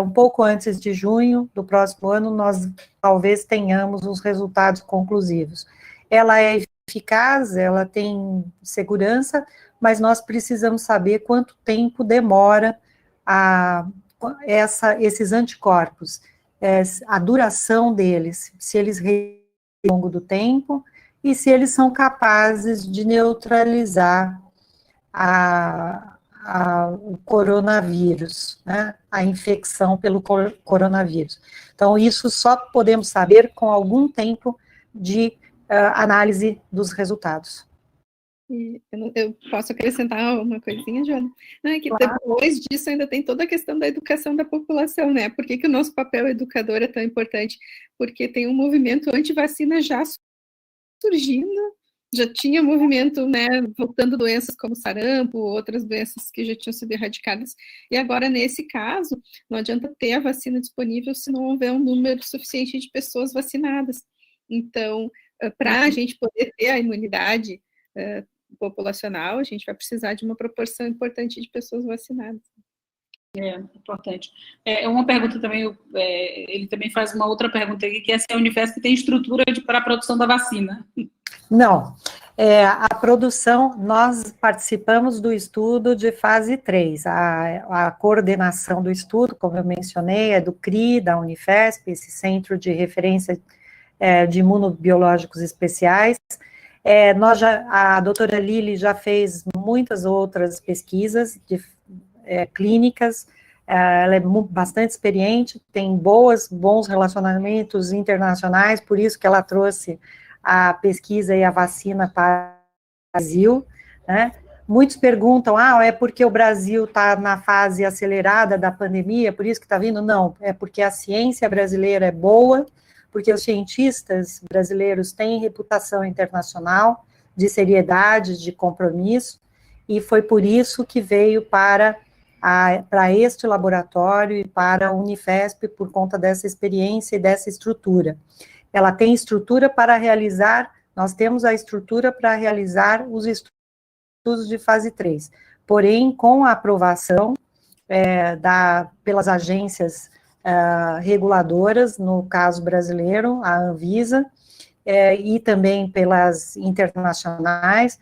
um pouco antes de junho do próximo ano, nós talvez tenhamos os resultados conclusivos. Ela é eficaz, ela tem segurança, mas nós precisamos saber quanto tempo demora esses anticorpos, a duração deles, se eles ao longo do tempo, e se eles são capazes de neutralizar o coronavírus, né, a infecção pelo coronavírus. Então, isso só podemos saber com algum tempo de análise dos resultados. Eu posso acrescentar uma coisinha, Joana? Não, é que Claro. Depois disso ainda tem toda a questão da educação da população, né? Por que o nosso papel educador é tão importante? Porque tem um movimento anti-vacina já surgindo, já tinha movimento, né, voltando doenças como sarampo, outras doenças que já tinham sido erradicadas, e agora, nesse caso, não adianta ter a vacina disponível se não houver um número suficiente de pessoas vacinadas. Então, para a gente poder ter a imunidade populacional, a gente vai precisar de uma proporção importante de pessoas vacinadas. Importante. Uma pergunta também, ele também faz uma outra pergunta aqui, que é se a Unifesp tem estrutura para a produção da vacina. Não, a produção, nós participamos do estudo de fase 3, a coordenação do estudo, como eu mencionei, é do CRI, da Unifesp, esse Centro de Referência de Imunobiológicos Especiais. A doutora Lili já fez muitas outras pesquisas clínicas, ela é bastante experiente, tem bons relacionamentos internacionais, por isso que ela trouxe a pesquisa e a vacina para o Brasil, né? Muitos perguntam, é porque o Brasil está na fase acelerada da pandemia, por isso que está vindo? Não, é porque a ciência brasileira é boa, porque os cientistas brasileiros têm reputação internacional de seriedade, de compromisso, e foi por isso que veio para este laboratório e para a Unifesp, por conta dessa experiência e dessa estrutura. Ela tem estrutura para realizar, nós temos a estrutura para realizar os estudos de fase 3, porém, com a aprovação pelas agências reguladoras, no caso brasileiro, a Anvisa, e também pelas internacionais,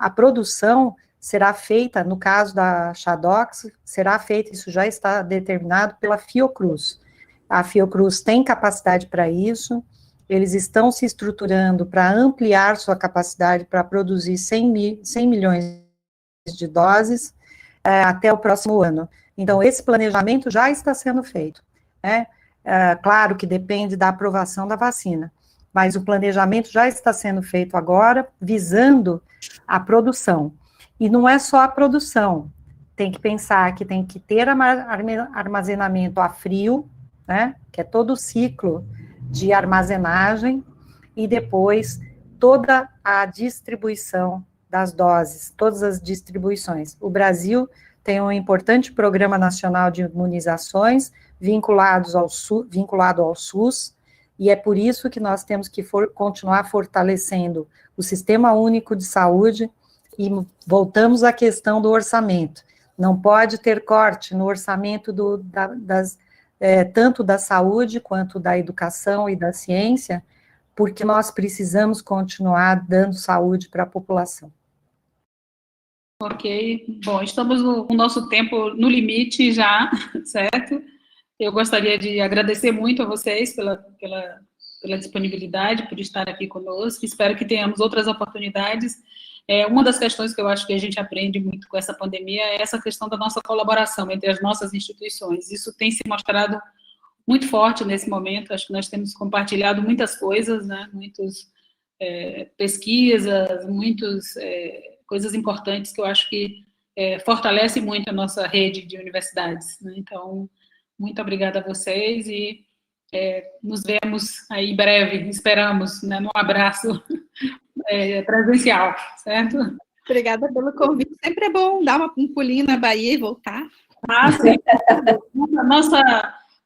a produção será feita, no caso da Chadox, será feita, isso já está determinado pela Fiocruz. A Fiocruz tem capacidade para isso, eles estão se estruturando para ampliar sua capacidade para produzir 100 milhões de doses até o próximo ano. Então, esse planejamento já está sendo feito, né? Claro que depende da aprovação da vacina, mas o planejamento já está sendo feito agora, visando a produção. E não é só a produção, tem que pensar que tem que ter armazenamento a frio, né, que é todo o ciclo de armazenagem, e depois toda a distribuição das doses, todas as distribuições. O Brasil tem um importante programa nacional de imunizações vinculado ao SUS, e é por isso que nós temos que continuar fortalecendo o Sistema Único de Saúde, e voltamos à questão do orçamento. Não pode ter corte no orçamento tanto da saúde, quanto da educação e da ciência, porque nós precisamos continuar dando saúde para a população. Ok, bom, estamos no nosso tempo no limite já, certo? Eu gostaria de agradecer muito a vocês pela disponibilidade, por estar aqui conosco, espero que tenhamos outras oportunidades. Uma das questões que eu acho que a gente aprende muito com essa pandemia é essa questão da nossa colaboração entre as nossas instituições. Isso tem se mostrado muito forte nesse momento, acho que nós temos compartilhado muitas coisas, né? Muitas pesquisas, muitas coisas importantes que eu acho que fortalece muito a nossa rede de universidades, né? Então, muito obrigada a vocês e nos vemos aí em breve, esperamos, né, num abraço presencial, certo? Obrigada pelo convite. Sempre é bom dar um pulinho na Bahia e voltar. Sim.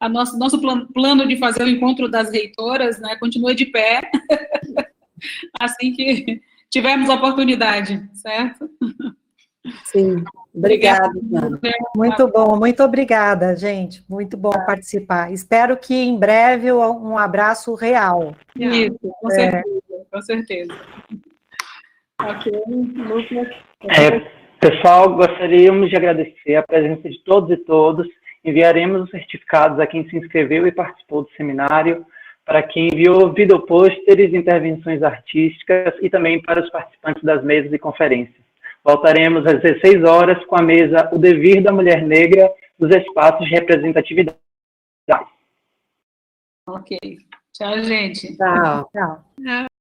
nosso plano de fazer o encontro das reitoras, né, continua de pé, assim que tivermos a oportunidade, certo? Sim, obrigada, Joana. Muito bom, muito obrigada, gente. Muito bom participar. Espero que em breve um abraço real. Isso, com certeza, com certeza. Ok, Lucas. Pessoal, gostaríamos de agradecer a presença de todos e todas. Enviaremos os certificados a quem se inscreveu e participou do seminário, para quem enviou videopôsteres, intervenções artísticas e também para os participantes das mesas e conferências. Voltaremos às 16 horas com a mesa O Devir da Mulher Negra nos Espaços de Representatividade. Ok. Tchau, gente. Tchau. Tchau.